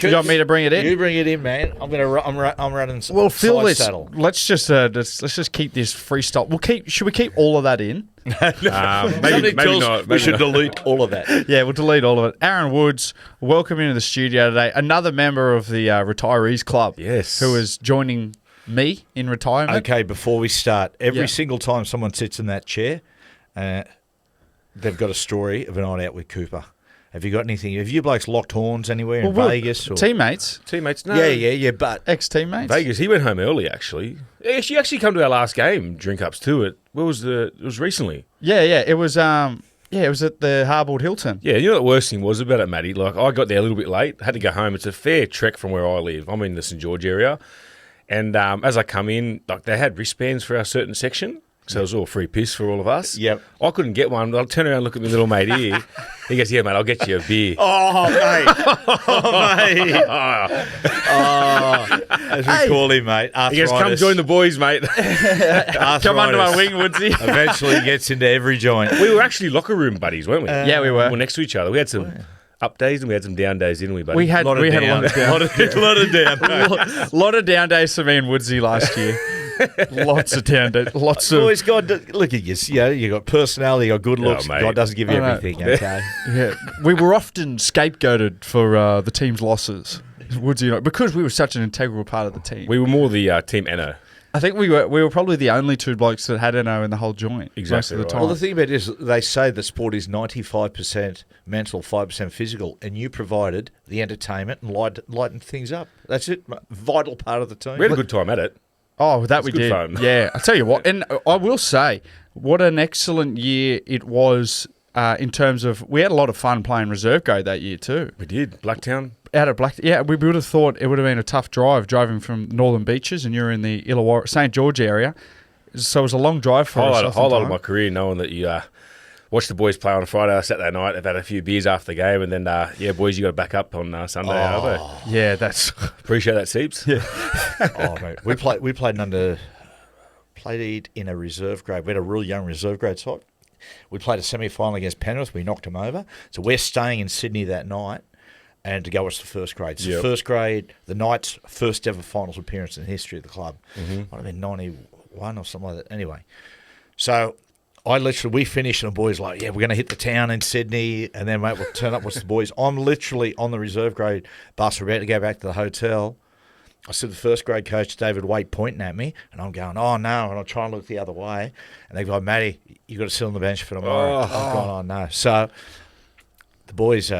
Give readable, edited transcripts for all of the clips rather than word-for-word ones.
You want me to bring it in? You bring it in, man. I'm running. Well, Phil, side let's saddle. let's just keep this freestyle. Should we keep all of that in? Maybe not. We should delete all of that. Yeah, we'll delete all of it. Aaron Woods, welcome into the studio today. Another member of the Retirees Club. Yes. Who is joining me in retirement. Okay, before we start, every single time someone sits in that chair, they've got a story of a night out with Cooper. Have you got anything? Have you blokes locked horns anywhere in Vegas? Or? Teammates? No. Yeah, but... Ex-teammates? Vegas, he went home early, actually. Yeah, she actually come to our last game, drink ups to it. It was recently. Yeah, it was it was at the Harboard Hilton. Yeah, you know what the worst thing was about it, Matty? Like, I got there a little bit late, had to go home. It's a fair trek from where I live. I'm in the St. George area. And as I come in, like, they had wristbands for our certain section. So it was all free piss for all of us. Yep. I couldn't get one. I'll turn around and look at my little mate here. He goes, yeah, mate, I'll get you a beer. Oh, mate. As we call him, mate. Arthritis. He goes, come join the boys, mate. Come under my wing, Woodsy. Eventually gets into every joint. We were actually locker room buddies, weren't we? Yeah, we were. We were next to each other. We had some up days and we had some down days, didn't we, buddy? We had a lot of down. lot of down. lot of down days for me and Woodsy last year. Lots of down days. Lots of... Boys, God, look at you. You got personality, you got good looks. mate. God doesn't give you everything, okay? Yeah, we were often scapegoated for the team's losses. Woodsy, because we were such an integral part of the team. We were more the team Anna. I think we were probably the only two blokes that had NO in the whole joint. Exactly most of the right. time. Well, the thing about it is they say the sport is 95% mental, 5% physical, and you provided the entertainment and lightened things up. That's it. Vital part of the team. We had a good time at it. Oh, that we good did. fun. Yeah, I tell you what, and I will say, what an excellent year it was in terms of we had a lot of fun playing reserve grade that year too. We did. Blacktown. Out of we would have thought it would have been a tough driving from Northern Beaches, and you're in the Illawarra, St. George area, so it was a long drive for us. A whole lot of my career knowing that you watch the boys play on a Friday or Saturday night. I've had a few beers after the game, and then boys, you got to back up on Sunday. Yeah, that's appreciate that, Seeps. Yeah. Mate, we played in a reserve grade. We had a real young reserve grade side. We played a semi-final against Penrith. We knocked them over. So we're staying in Sydney that night and to go watch the first grade. So first grade, the Knights' first ever finals appearance in the history of the club. Might have been 91 or something like that. Anyway, so we finished and the boys like, we're going to hit the town in Sydney and then, mate, we'll turn up with the boys. I'm literally on the reserve grade bus. We're about to go back to the hotel. I see the first grade coach, David Waite, pointing at me, and I'm going, oh, no, and I try and look the other way. And they go, Matty, you got to sit on the bench for tomorrow. I'm going, oh, no. So the boys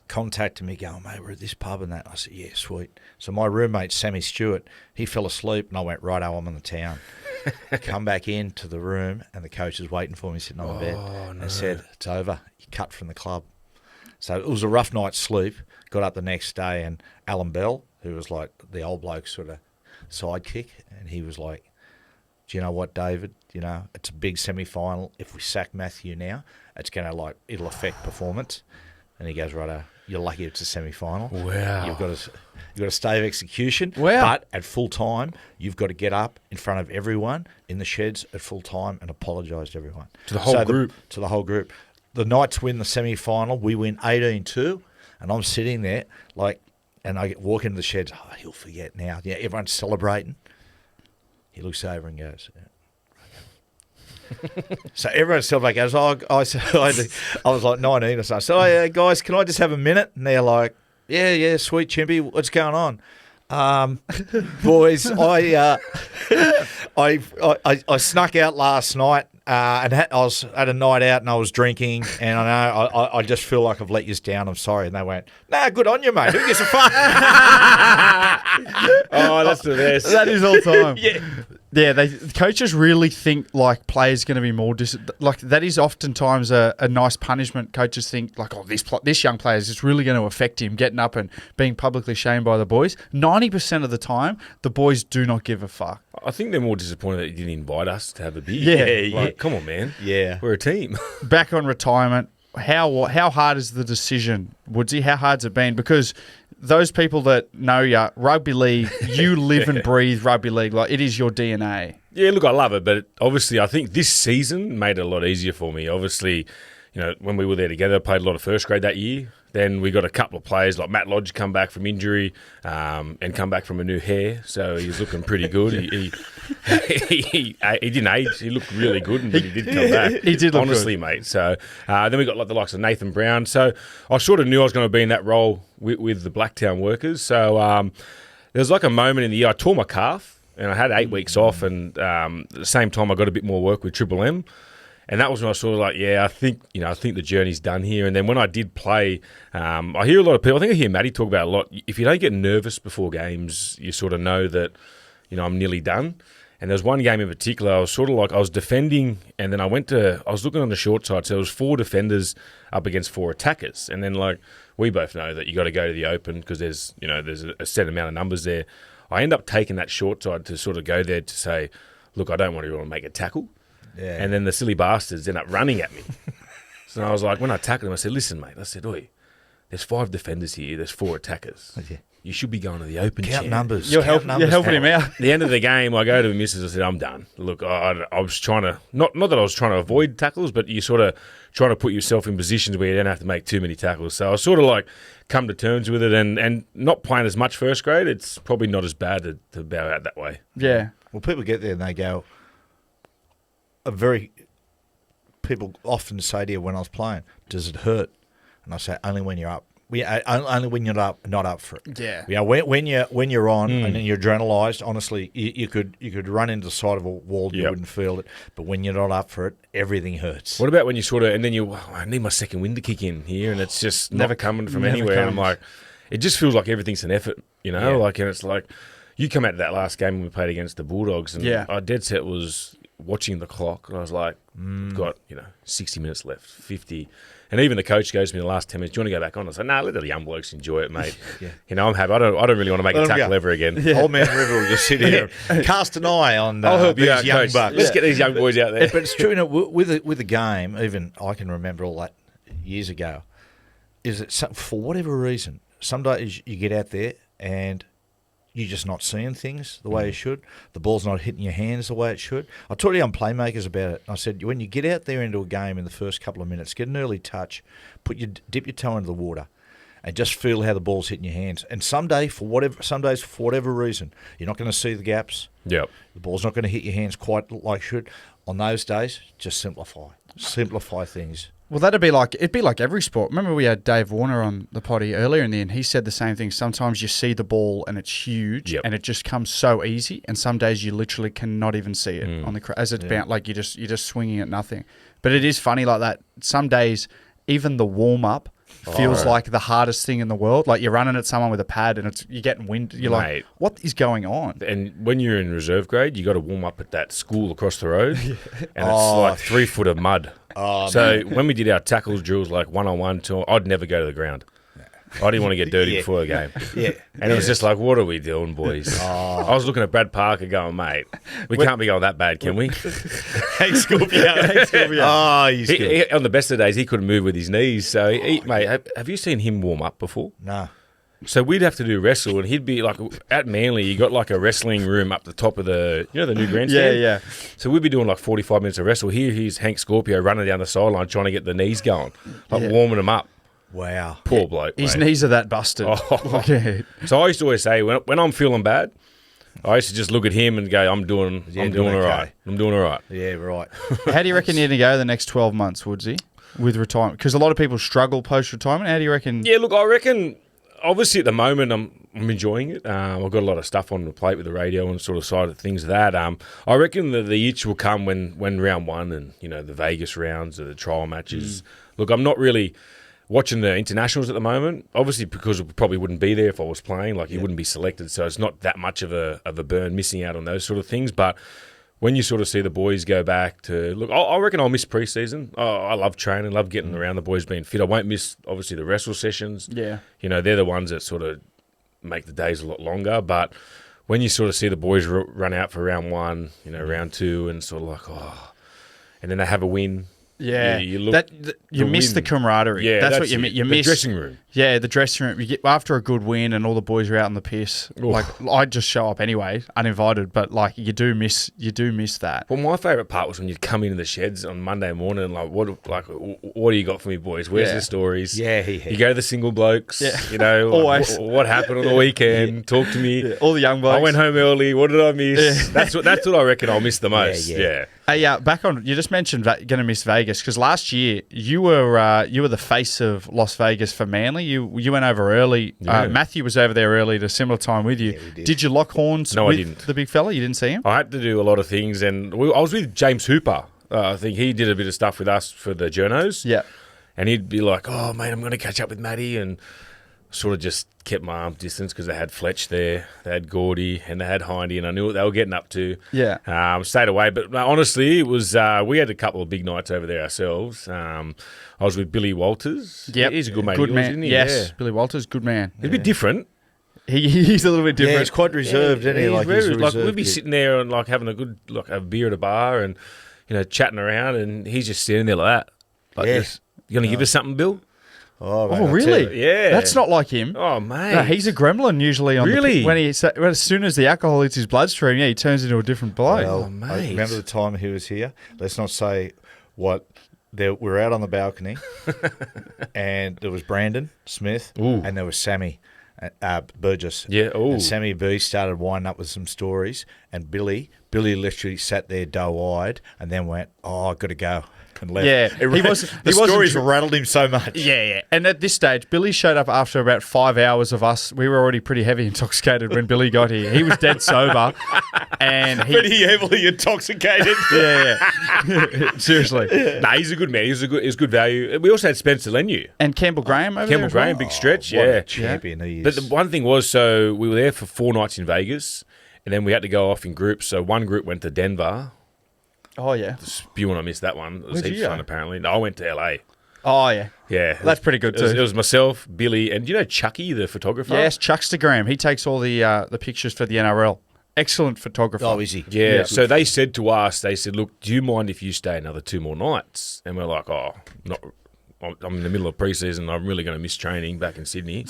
contacted me going, mate, we're at this pub and that. I said, yeah, sweet. So my roommate, Sammy Stewart, he fell asleep, and I went, righto, I'm in the town. Come back into the room, and the coach is waiting for me sitting on the bed. And said, it's over. You cut from the club. So it was a rough night's sleep. Got up the next day, and Alan Bell, who was like the old bloke sort of sidekick, and he was like, do you know what, David? It's a big semi-final. If we sack Matthew now, it's going to it'll affect performance. And he goes, righto, you're lucky it's a semi-final. Wow. You've got a stay of execution. Wow. But at full time, you've got to get up in front of everyone in the sheds at full time and apologise to everyone. To the whole group. To the whole group. The Knights win the semi-final. We win 18-2. And I'm sitting there and I walk into the sheds. Oh, he'll forget now. Yeah, everyone's celebrating. He looks over and goes, so everyone's celebrating. Goes, I was like 19 or something. So, guys, can I just have a minute? And they're like, yeah, sweet Chimpy, what's going on? Boys, I snuck out last night. And I was at a night out and I was drinking, and I know I just feel like I've let you down. I'm sorry. And they went, nah, good on you, mate. Who gives a fuck? Oh, that's the best. That is all time. Yeah. The coaches really think like players going to be more that is oftentimes a nice punishment. Coaches think like, oh, this young player is just really going to affect him getting up and being publicly shamed by the boys. 90% of the time, the boys do not give a fuck. I think they're more disappointed that you didn't invite us to have a beer. Yeah. Come on, man. Yeah. We're a team. Back on retirement, how hard is the decision, Woodsy? How hard's it been? Because those people that know you, rugby league, you live and breathe rugby league. Like, it is your DNA. Yeah, look, I love it, but obviously I think this season made it a lot easier for me. Obviously, when we were there together, I played a lot of first grade that year. Then we got a couple of players like Matt Lodge come back from injury and come back from a new hair, so he's looking pretty good. He didn't age. He looked really good, but he did come back. He did look honestly, good. mate. So then we got like the likes of Nathan Brown. So I sort of knew I was going to be in that role with the Blacktown workers. So there was like a moment in the year I tore my calf, and I had 8 weeks off, and at the same time I got a bit more work with Triple M. And that was when I was sort of like, I think the journey's done here. And then when I did play, I hear a lot of people, I think I hear Matty talk about it a lot. If you don't get nervous before games, you sort of know that, I'm nearly done. And there was one game in particular, I was sort of like, I was defending, and then I was looking on the short side, so there was 4 defenders up against 4 attackers. And then like, we both know that you got to go to the open because there's a set amount of numbers there. I end up taking that short side to sort of go there to say, look, I don't want to make a tackle. Yeah. And then the silly bastards end up running at me. So I was like, when I tackled him, I said, listen, mate. I said, oi, there's 5 defenders here. There's 4 attackers. Yeah. You should be going to the open Count champ. numbers. You're Count helping him out. At the end of the game, I go to the missus. I said, I'm done. Look, I was trying to, not that I was trying to avoid tackles, but you sort of trying to put yourself in positions where you don't have to make too many tackles. So I sort of like come to terms with it, and not playing as much first grade, it's probably not as bad to bow out that way. Yeah. Well, people get there and they go, people often say to you when I was playing, does it hurt? And I say, only when you're up. Only when you're not up for it. Yeah. When you're on and then you're adrenalised, honestly, you could run into the side of a wall, you wouldn't feel it. But when you're not up for it, everything hurts. What about when you sort of, and then I need my second wind to kick in here, and it's just never coming from anywhere. And I'm like, it just feels like everything's an effort, like, and it's like, you come out to that last game when we played against the Bulldogs, and our dead set was watching the clock, and I was like, got 60 minutes left, 50. And even the coach goes to me in the last 10 minutes, do you want to go back on? I said, let the young blokes enjoy it, mate. I'm happy. I don't really want to make a tackle ever again. Yeah. Old Man River will just sit here and cast an eye on I'll help you out, young coach. bucks. Let's get these young boys out there. But it's true, with the game, even I can remember all that years ago, is that for whatever reason, some days you get out there and you're just not seeing things the way you should. The ball's not hitting your hands the way it should. I talked to young playmakers about it. I said, when you get out there into a game in the first couple of minutes, get an early touch, dip your toe into the water, and just feel how the ball's hitting your hands. And some days, for whatever reason, you're not going to see the gaps. Yep. The ball's not going to hit your hands quite like it should. On those days, just simplify. Simplify things. Well, it'd be like every sport. Remember we had Dave Warner on the potty earlier in the end. He said the same thing. Sometimes you see the ball and it's huge and it just comes so easy, and some days you literally cannot even see it on the as it's bound, like you're just swinging at nothing. But it is funny like that. Some days even the warm up feels like the hardest thing in the world. Like you're running at someone with a pad and you're getting wind. You're like, what is going on? And when you're in reserve grade, you got to warm up at that school across the road, and it's like 3 foot of mud. So when we did our tackles drills, like 1-on-1, I'd never go to the ground. I didn't want to get dirty before the game. And it was just like, what are we doing, boys? I was looking at Brad Parker going, mate, we can't be going that bad, can we? Hey, Scorpio. Oh, he's good. On the best of days, he couldn't move with his knees. So, mate, have you seen him warm up before? No. So we'd have to do wrestle, and he'd be like, at Manly, you got like a wrestling room up the top of the new grandstand? Yeah. So we'd be doing like 45 minutes of wrestle. Here's Hank Scorpio running down the sideline trying to get the knees going, warming them up. Wow. Poor bloke, His mate. knees are that busted. So I used to always say, when I'm feeling bad, I used to just look at him and go, I'm doing all right. I'm doing all right. Yeah, right. How do you reckon you're going to go the next 12 months, Woodsy, with retirement? Because a lot of people struggle post-retirement. How do you reckon? Yeah, look, I reckon, obviously at the moment I'm enjoying it. I've got a lot of stuff on the plate with the radio and sort of side of things that. I reckon the itch will come when round one and, the Vegas rounds or the trial matches. Look, I'm not really watching the internationals at the moment, obviously because I probably wouldn't be there if I was playing. Like, you wouldn't be selected, so it's not that much of a burn missing out on those sort of things. But when you sort of see the boys go back to... Look, I reckon I'll miss pre-season. I love training, love getting around the boys being fit. I won't miss, obviously, the wrestle sessions. Yeah. They're the ones that sort of make the days a lot longer. But when you sort of see the boys run out for round one, round two, and sort of like, and then they have a win... Yeah, you look you miss the camaraderie. Yeah, that's what you miss. You the miss dressing room. Yeah, the dressing room. You get, after a good win and all the boys are out on the piss. Oof. Like I'd just show up anyway, uninvited. But like you do miss that. Well, my favourite part was when you'd come into the sheds on Monday morning and what do you got for me, boys? Where's the stories? Yeah, You go to the single blokes, Yeah. Always. What happened on the weekend? Talk to me. Yeah, all the young blokes. I went home early. What did I miss? Yeah. That's what I reckon I'll miss the most. Yeah. Hey, back on. You just mentioned going to miss Vegas because last year you were the face of Las Vegas for Manly. You went over early. Yeah. Matthew was over there early at a similar time with you. Yeah, we did. Did you lock horns? No, I with didn't. The big fella, you didn't see him. I had to do a lot of things, and I was with James Hooper. I think he did a bit of stuff with us for the journos. Yeah. And he'd be like, "Oh, mate, I'm going to catch up with Matty," and sort of just kept my arm distance because they had Fletch there, they had Gordy, and they had Hindy, and I knew what they were getting up to. Yeah. Stayed away, but no, honestly, it was we had a couple of big nights over there ourselves. I was with Billy Walters. Yep. He's a good mate. Good of yours, man. isn't he? Yes, Yeah. Billy Walters, good man. He's a bit different. He's a little bit Yeah, different. he's quite reserved, isn't he? He's Like, very- he's a like reserved we'd be kid. sitting there and like having a good a beer at a bar and chatting around, and he's just standing there like that. Like Yeah. this. You gonna give us something, Bill? Oh, mate, Oh, I'll really? tell you. Yeah. That's not like him. Oh, mate. No, he's a gremlin usually. On Really? when as soon as the alcohol hits his bloodstream, he turns into a different bloke. Well, mate. I remember the time he was here. Let's not say what. We're out on the balcony, and there was Brandon Smith, Ooh. and there was Sammy Burgess. Yeah, ooh. And Sammy B started winding up with some stories, and Billy literally sat there doe-eyed, and then went, "Oh, I've got to go," and left. Yeah, the he wasn't stories dr- rattled him so much. Yeah. And at this stage, Billy showed up after about 5 hours of us. We were already pretty heavy intoxicated when Billy got here. He was dead sober, and Pretty heavily intoxicated. yeah. Seriously. Nah, he's a good man. He's good value. We also had Spencer Lenu. And Campbell Graham over Campbell there as well? Graham, big stretch. What Yeah. a champion he is. But the one thing was, so we were there for 4 nights in Vegas, and then we had to go off in groups. So one group went to Denver. Oh yeah. Spewing, I missed that one. It was Where'd heaps you fun, go? apparently. No, I went to LA. Oh yeah. Yeah. That's pretty good It too. was myself, Billy, and do you know Chucky, the photographer? Yes, Chuckstagram. He takes all the pictures for the NRL. Excellent photographer. Oh, is he? Yeah, Yeah. so they said to us, look, do you mind if you stay another 2 more nights? And we're like, oh, not. I'm in the middle of pre-season. I'm really going to miss training back in Sydney.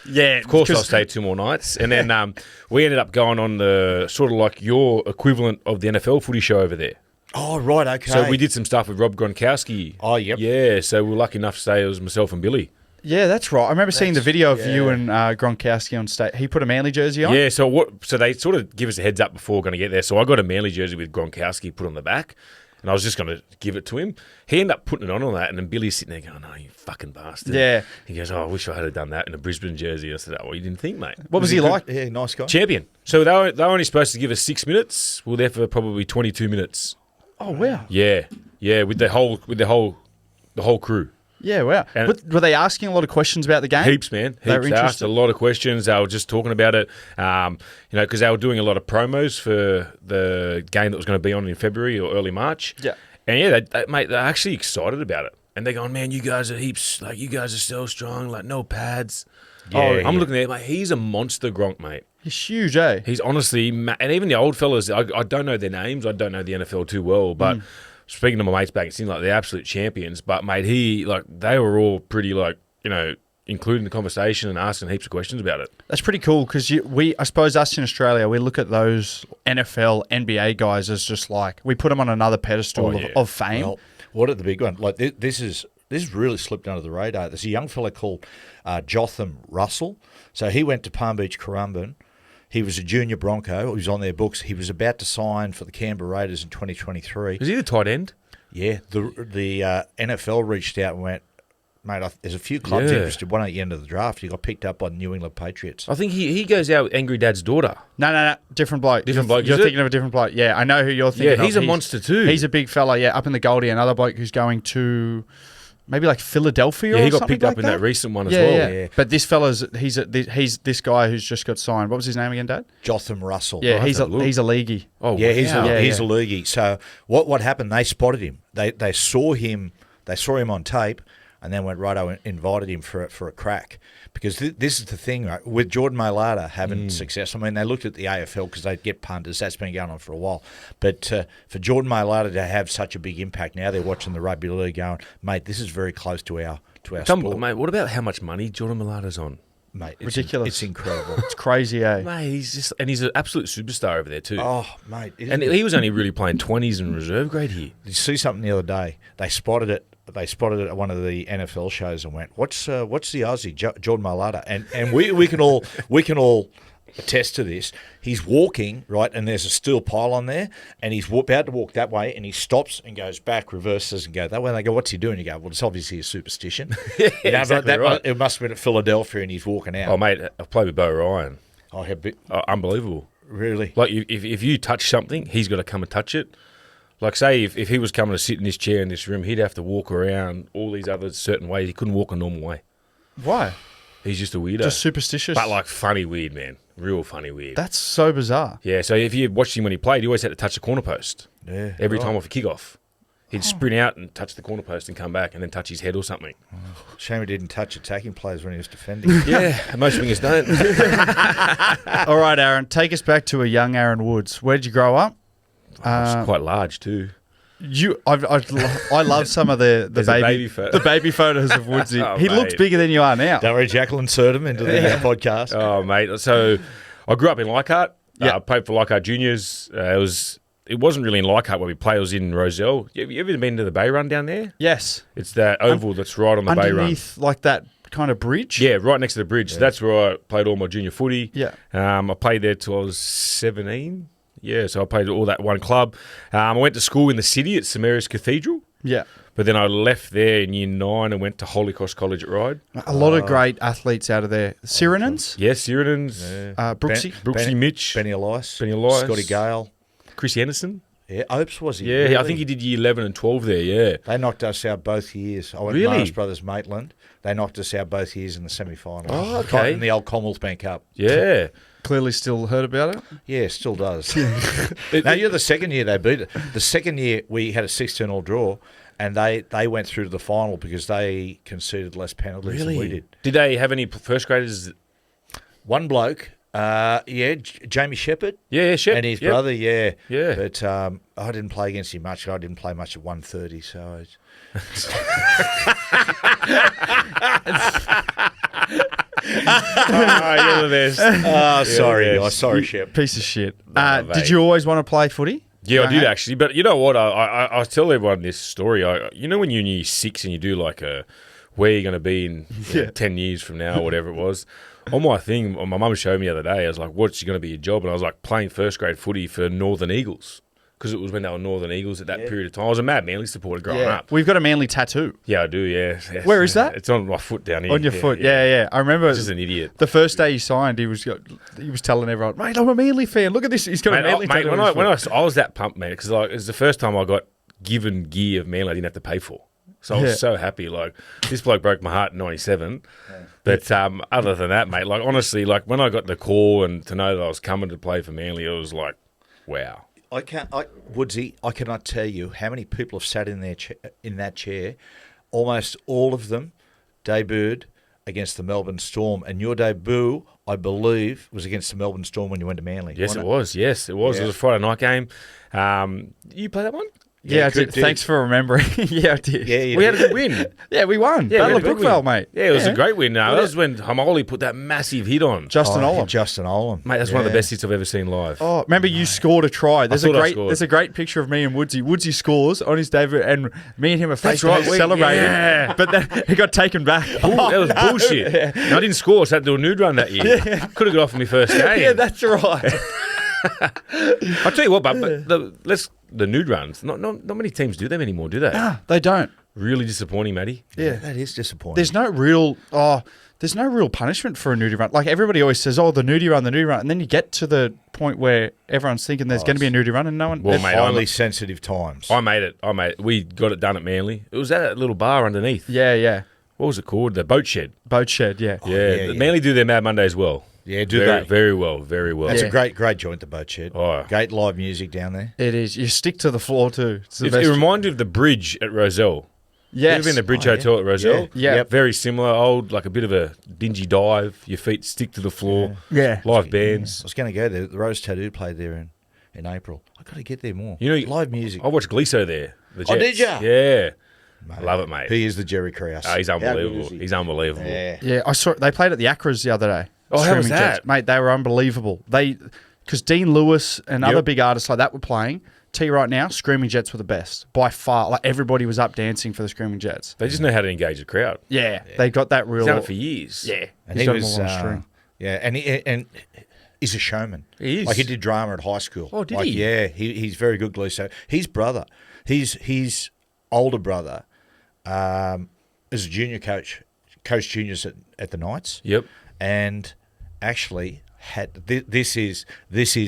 Yeah, Of course, I'll stay 2 more nights. And then we ended up going on the sort of like your equivalent of the NFL footy show over there. Oh, right, okay. So we did some stuff with Rob Gronkowski. Oh, yep. Yeah, so we were lucky enough to say it was myself and Billy. Yeah, that's right. I remember seeing the video of yeah. you and Gronkowski on stage. He put a Manly jersey on. Yeah, so they sort of give us a heads up before we're going to get there. So I got a Manly jersey with Gronkowski put on the back, and I was just going to give it to him. He ended up putting it on that, and then Billy's sitting there going, "Oh, you fucking bastard." Yeah. He goes, "Oh, I wish I had done that in a Brisbane jersey." I said, "Oh, well, you didn't think, mate." What was he like? Yeah, nice guy. Champion. So they were only supposed to give us 6 minutes. We were there for probably 22 minutes. Oh wow. Yeah, with the whole crew. Yeah, wow. And- Were they asking a lot of questions about the game? Heaps, man. They were Heaps. They asked interested. a lot of questions. They were just talking about it, because they were doing a lot of promos for the game that was going to be on in February or early March. Yeah. And yeah, mate, they're actually excited about it. And they're going, man, you guys are heaps, like, you guys are so strong, like, no pads. I'm looking there, mate, he's a monster Gronk, mate. He's huge, eh? He's honestly, and even the old fellas, I don't know their names. I don't know the NFL too well, but speaking to my mates back, it seemed like they're absolute champions. But, mate, they were all pretty, including the conversation and asking heaps of questions about it. That's pretty cool because I suppose us in Australia, we look at those NFL, NBA guys as just like, we put them on another pedestal of fame. Well, what are the big one? Like this is really slipped under the radar. There's a young fella called Jotham Russell. So he went to Palm Beach, Currumbin. He was a junior Bronco. He was on their books. He was about to sign for the Canberra Raiders in 2023. Is he the tight end? Yeah, the NFL reached out and went, mate, there's a few clubs Yeah. interested. Why don't you enter the draft? You got picked up by the New England Patriots. I think he goes out with Angry Dad's daughter. No. Different bloke. Different bloke, You're is it? thinking of a different bloke. Yeah, I know who you're thinking of. Yeah, he's a monster too. He's a big fella, yeah, up in the Goldie. Another bloke who's going to maybe like Philadelphia Yeah, or he got something picked like up in that recent one as yeah, well. Yeah. But this fella's, he's this guy who's just got signed. What was his name again, Dad? Jotham Russell. Yeah, I'll have he's to a have a look. leaguey. Oh, Yeah, he's wow. a loogie. So what happened? They spotted him. They saw him. They saw him on tape, and then went right. I invited him for a crack because this is the thing, right? With Jordan Mailata having success. I mean, they looked at the AFL because they'd get punters. That's been going on for a while. But for Jordan Mailata to have such a big impact now, they're watching the Rugby League going, mate, this is very close to our to our sport. Mate, what about how much money Jordan Mailata's on? Mate, Ridiculous. It's incredible. It's crazy, eh? Mate, he's an absolute superstar over there too. Oh, mate. And he was only really playing 20s in reserve grade here. Did you see something the other day? They spotted it. They spotted it at one of the NFL shows and went, "What's the Aussie Jordan Mailata?" And we can all attest to this. He's walking right, and there's a steel pylon there, and he's about to walk that way, and he stops and goes back, reverses, and go that way. And they go, "What's he doing?" You go, "Well, it's obviously a superstition." Yeah, exactly right. It must have been at Philadelphia, and he's walking out. Oh, mate, I played with Bo Ryan. Oh, Unbelievable. really? Like, if you touch something, he's got to come and touch it. Like, say, if he was coming to sit in this chair in this room, he'd have to walk around all these other certain ways. He couldn't walk a normal way. Why? He's just a weirdo. Just superstitious. But, like, funny weird, man. Real funny weird. That's so bizarre. Yeah, so if you watched him when he played, he always had to touch the corner post. Yeah. Every time off a kickoff. He'd sprint out and touch the corner post and come back and then touch his head or something. Shame he didn't touch attacking players when he was defending. Yeah, most wingers don't. All right, Aaron, take us back to a young Aaron Woods. Where did you grow up? It's quite large too. I love some of the baby photos of Woodsy. Oh, he looks mate. bigger than you are now. Don't worry, Jack will insert him into the podcast. Oh, mate. So I grew up in Leichhardt. Yeah. I played for Leichhardt Juniors. It wasn't really in Leichhardt where we play. It was in Rozelle. You ever been to the Bay Run down there? Yes. It's that oval that's right on the Bay Run. Underneath, like that kind of bridge? Yeah, right next to the bridge. So that's where I played all my junior footy. Yeah. I played there till I was 17. Yeah, so I played all that one club. I went to school in the city at St Mary's Cathedral. Yeah. But then I left there in year 9 and went to Holy Cross College at Ryde. A lot of great athletes out of there. Sirenans? Yeah, Sirenans. Brooksy? Mitch. Benny Elias. Scotty Gale. Chris Anderson. Yeah, Opes was he? Yeah, really? I think he did year 11 and 12 there, yeah. They knocked us out both years. I went Really? to Marist Brothers Maitland. They knocked us out both years in the semi-final. Oh, okay. In the old Commonwealth Bank Cup. Yeah. Clearly still heard about it. Yeah, still does. Now, you're the second year they beat it. The second year we had a 16-all draw, and they went through to the final because they conceded less penalties than we did. Did they have any first graders? One bloke, Jamie Shepherd. Yeah, Shep. And his Yep. brother, yeah. Yeah. But I didn't play against him much. I didn't play much at 1:30, so... You're the best. Sorry, yes. guys. Sorry, Shep. Piece of shit. mate. Did you always want to play footy? Yeah, I Young did age? actually. But you know what? I tell everyone this story. You know when you're in year 6 and you do like where you're going to be in 10 years from now or whatever it was. On my thing, my mum showed me the other day, I was like, what's going to be your job? And I was like, playing first grade footy for Northern Eagles. Because it was when they were Northern Eagles at that period of time. I was a mad Manly supporter growing up. We've got a Manly tattoo. Yeah, I do, yeah. Where is that? It's on my foot down here. On your foot, yeah. I remember Just an idiot. the first day he signed, he was telling everyone, mate, I'm a Manly fan. Look at this. He's got a Manly tattoo. When I was that pumped, man, because it was the first time I got given gear of Manly I didn't have to pay for. So I was so happy. Like, this bloke broke my heart in 97. But other than that, mate, like, honestly, like, when I got the call and to know that I was coming to play for Manly, it was like, wow. Woodsy, I cannot tell you how many people have sat in that chair. Almost all of them debuted against the Melbourne Storm, and your debut, I believe, was against the Melbourne Storm when you went to Manly. Yes, wasn't it was. Yes, it was. Yeah. It was a Friday night game. You play that one? Yeah, I did. Thanks for remembering. Yeah, I did. Yeah, We had a good win. Yeah, we won. Yeah, we Battle had of a big Brookvale, win. mate. Yeah, it was a great win. That was when Hamoli put that massive hit on. Justin Olam. Justin Olam. Mate, that's one of the best hits I've ever seen live. Oh, remember you scored a try. There's thought I scored. a great picture of me and Woodsy. Woodsy scores on his debut, and me and him are face to right, face celebrating. yeah. But then he got taken back. That was bullshit. No, I didn't score, so I had to do a nude run that year. Could have got off in my first game. Yeah, that's right. I'll tell you what, but the nude runs, not many teams do them anymore, do they? Nah, they don't. Really disappointing, Matty. Yeah. That is disappointing. There's no real punishment for a nudie run. Like, everybody always says, the nudie run, and then you get to the point where everyone's thinking there's going to be a nudie run, and no one. Well, mate, highly sensitive times. I made it. We got it done at Manly. It was at that little bar underneath. Yeah. What was it called? The Boat Shed. Boat Shed, yeah. Yeah. Manly do their Mad Monday as well. Yeah, do very, they? Very well, very well. That's a great joint, the Boat Shed. Oh. Great live music down there. It is. You stick to the floor too. It's the It best. reminds you of the bridge at Rozelle. Yes. You've been in the Bridge Hotel at Rozelle? Yeah. Yep. Very similar, old, like a bit of a dingy dive. Your feet stick to the floor. Yeah. Live bands. I was going to go there. The Rose Tattoo played there in April. I got to get there more. You know, live music. I watched Gliso there. The Oh, Jets. did ya? Yeah. I love it, mate. He is the Jerry Krause. Oh, he's unbelievable. He's unbelievable. Yeah, I saw they played at the Acras the other day. Oh, how was Screaming that? Jets. Mate, they were unbelievable. Because Dean Lewis and other big artists like that were playing. Tell you right now, Screaming Jets were the best by far. Like everybody was up dancing for the Screaming Jets. They just know how to engage the crowd. Yeah, they got that real. He's done it for years. Yeah, And he's he done was, them all on string. and he's a showman. He is. Like he did drama at high school. Oh, did he? Yeah, he's very good, Glee. So his brother, his older brother, is a junior coach juniors at the Knights. Yep. And actually this is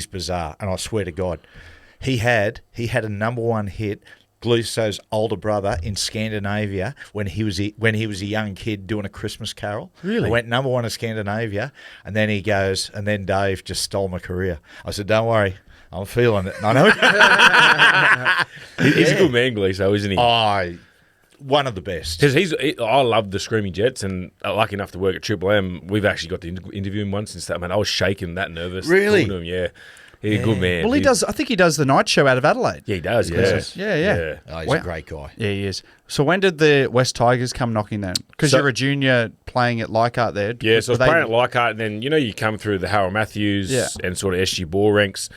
bizarre, and I swear to God, he had a number one hit. Gluso's older brother in Scandinavia when he was a young kid doing a Christmas carol. Really? He went number one in Scandinavia, and then he goes, and then Dave just stole my career. I said, "Don't worry, I'm feeling it." I know. He's a good man, Gleeso, isn't he? One of the best. Because I love the Screaming Jets, and lucky enough to work at Triple M. We've actually got to interview him once and stuff. Man, I was shaking, that nervous. Really? Talking to him, yeah. He's a good man. Well, he does. I think he does the night show out of Adelaide. Yeah, he does. Yeah. Oh, he's a great guy. Yeah, he is. So when did the West Tigers come knocking then? Because you're a junior playing at Leichhardt there. Yeah, so I was playing at Leichhardt, and then, you come through the Harold Matthews and sort of SG Ball ranks.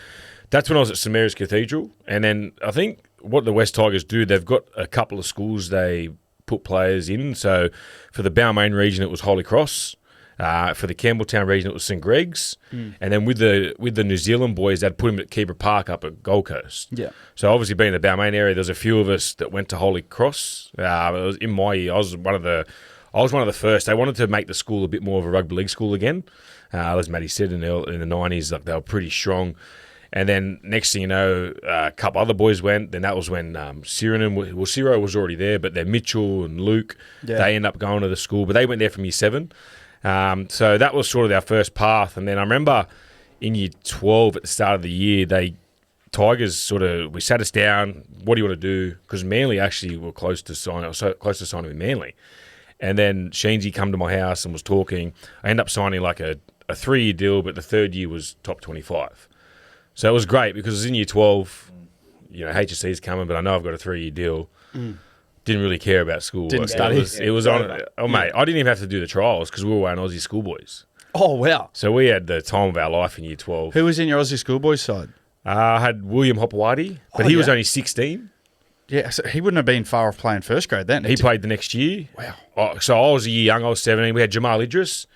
That's when I was at St Mary's Cathedral. And then I think what the West Tigers do, they've got a couple of schools they put players in. So for the Balmain region, it was Holy Cross. For the Campbelltown region, it was St Greg's. And then with the New Zealand boys, they'd put him at Keeper Park up at Gold Coast. Yeah. So obviously being in the Balmain area, there's a few of us that went to Holy Cross. It was in my year, I was one of the first. They wanted to make the school a bit more of a rugby league school again. As Matty said, in the 90s, like they were pretty strong. And then next thing you know, a couple other boys went. Then that was when Ciro was already there, but then Mitchell and Luke, they ended up going to the school. But they went there from year 7. So that was sort of our first path. And then I remember in year 12 at the start of the year, Tigers we sat us down, what do you want to do? Because Manly actually were close to signing with Manly. And then Sheensy come to my house and was talking. I ended up signing like a 3-year deal, but the third year was top 25. So it was great because it was in year 12, HSC's coming, but I know I've got a 3-year deal. Didn't really care about school. Didn't study. It was on. Oh, mate, I didn't even have to do the trials because we were wearing Aussie schoolboys. Oh, wow. So we had the time of our life in year 12. Who was in your Aussie schoolboys side? I had William Hopewadi, but he was only 16. Yeah, so he wouldn't have been far off playing first grade then. He played the next year. Wow. So I was a year young. I was 17. We had Jamal Idris.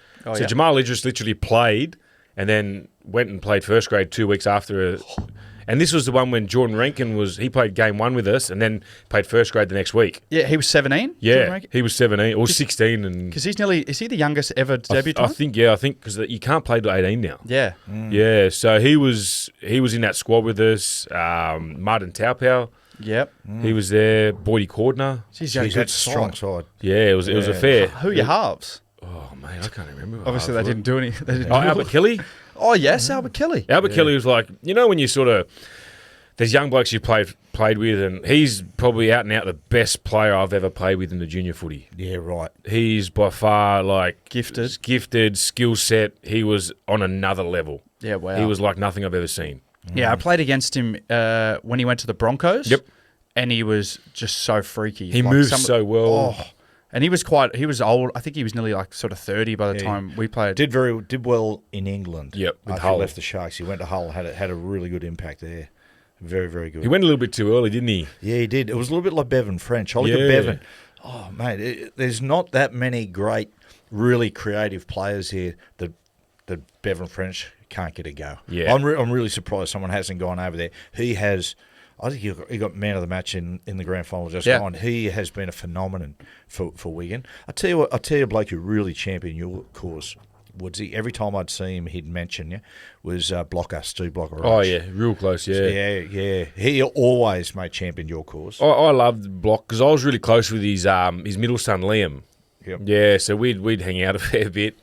Jamal Idris literally played and then went and played first grade 2 weeks after. And this was the one when Jordan Rankin he played game 1 with us and then played first grade the next week. Yeah, he was 17? Yeah, he was 17 or 16. Because is he the youngest ever debutant? I think because you can't play to 18 now. Yeah. Yeah, so he was in that squad with us. Martin Taupau. Yep. He was there. Boydie Cordner. He's a strong side. Yeah, it was a fair. Who are your halves? Oh, mate, I can't remember. Obviously, they didn't do any. Albert Kelly. Oh, yes, Albert Kelly. Albert Kelly was like, when you sort of, there's young blokes you played with, and he's probably out and out the best player I've ever played with in the junior footy. Yeah, right. He's by far like gifted, skill set. He was on another level. Yeah, wow. He was like nothing I've ever seen. Yeah, I played against him when he went to the Broncos. Yep. And he was just so freaky. He moved so well. Oh, and he was old. I think he was nearly like sort of 30 by the time we played. Did well in England. Yep, with After Hull. He left the Sharks. He went to Hull, had a really good impact there. Very, very good. He went a little bit too early, didn't he? Yeah, he did. It was a little bit like Bevan French. I look at Bevan. Oh, mate, there's not that many great, really creative players here that Bevan French can't get a go. Yeah. I'm really surprised someone hasn't gone over there. He has... I think he got man of the match in the grand final just gone. He has been a phenomenon for Wigan. I tell you a bloke who really championed your cause, Woodsy. Every time I'd see him, he'd mention you was Steve Blocker. Oh yeah, real close. Yeah, yeah. He always made champion your cause. I loved Block because I was really close with his middle son Liam. Yep. Yeah, so we'd hang out a fair bit.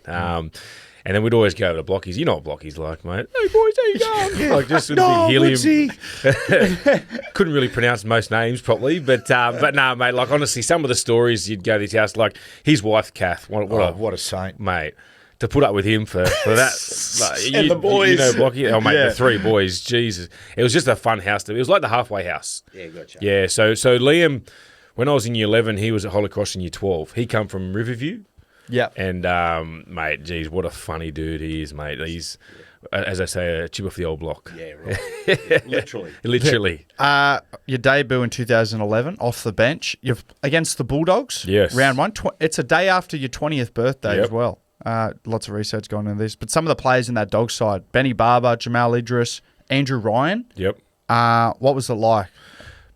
And then we'd always go to Blockies. You know what Blockies like, mate. Hey, boys, how you going? Like, just with a big helium. Couldn't really pronounce most names properly. But no, mate, like, honestly, some of the stories you'd go to his house, like, his wife, Kath. What a saint. Mate, to put up with him for that. Like, and the boys. You know Blocky? Oh, mate, the 3 boys. Jesus. It was just a fun house. It was like the halfway house. Yeah, gotcha. Yeah, so Liam... when I was in year 11, he was at Holy Cross in year 12. He come from Riverview. Yeah. And, mate, geez, what a funny dude he is, mate. He's, as I say, a chip off the old block. Yeah, right. Yeah, literally. Literally. Your debut in 2011, off the bench, you're against the Bulldogs. Yes. Round one. It's a day after your 20th birthday Yep. as well. Lots of research going into this. But some of the players in that dog side, Benny Barber, Jamal Idris, Andrew Ryan. Yep. What was it like?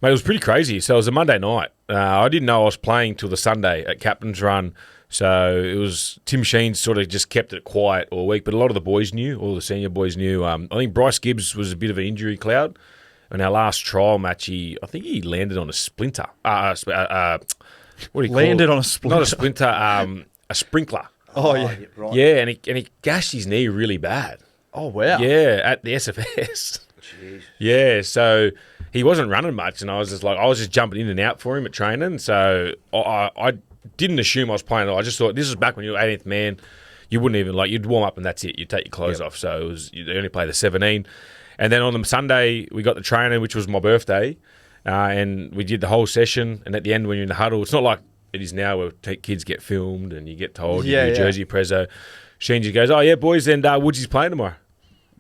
Mate, it was pretty crazy. So it was a Monday night. I didn't know I was playing till the Sunday at Captain's Run. So it was Tim Sheen sort of just kept it quiet all week, but a lot of the boys knew, all the senior boys knew. I think Bryce Gibbs was a bit of an injury cloud. In our last trial match, I think he landed on a splinter. What do you call Landed it? on a splinter. Not a splinter, a sprinkler. Oh, yeah. Right. Yeah, and he gashed his knee really bad. Oh, wow. Yeah, at the SFS. Jeez. Yeah, so he wasn't running much, and I was just jumping in and out for him at training. So I didn't assume I was playing at all. I just thought this was back when you were 18th man. You wouldn't even you'd warm up and that's it. You'd take your clothes off. So it was you only play the 17. And then on the Sunday we got the training, which was my birthday, and we did the whole session. And at the end when you're in the huddle, it's not like it is now where kids get filmed and you get told you do jersey prezzo. Sheen just goes, "Oh yeah, boys, and Woodsy's playing tomorrow."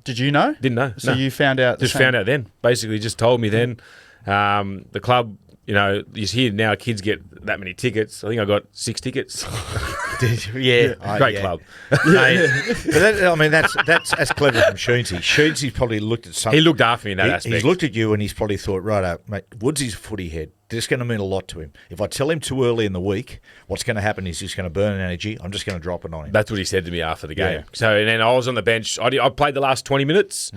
Did you know? Didn't know. So no. you found out? Just found out then. Basically, just told me then. The club, you hear now kids get that many tickets. I think I got 6 tickets. Yeah. Great club. Mate, but that's clever from Sheensy. Sheensy probably looked at something. He looked after me in that aspect. He's looked at you and he's probably thought, right, mate, Woodsy's a footy head. This is going to mean a lot to him. If I tell him too early in the week, what's going to happen is he's going to burn energy. I'm just going to drop it on him. That's what he said to me after the game. Yeah. So, and then I was on the bench. I played the last 20 minutes.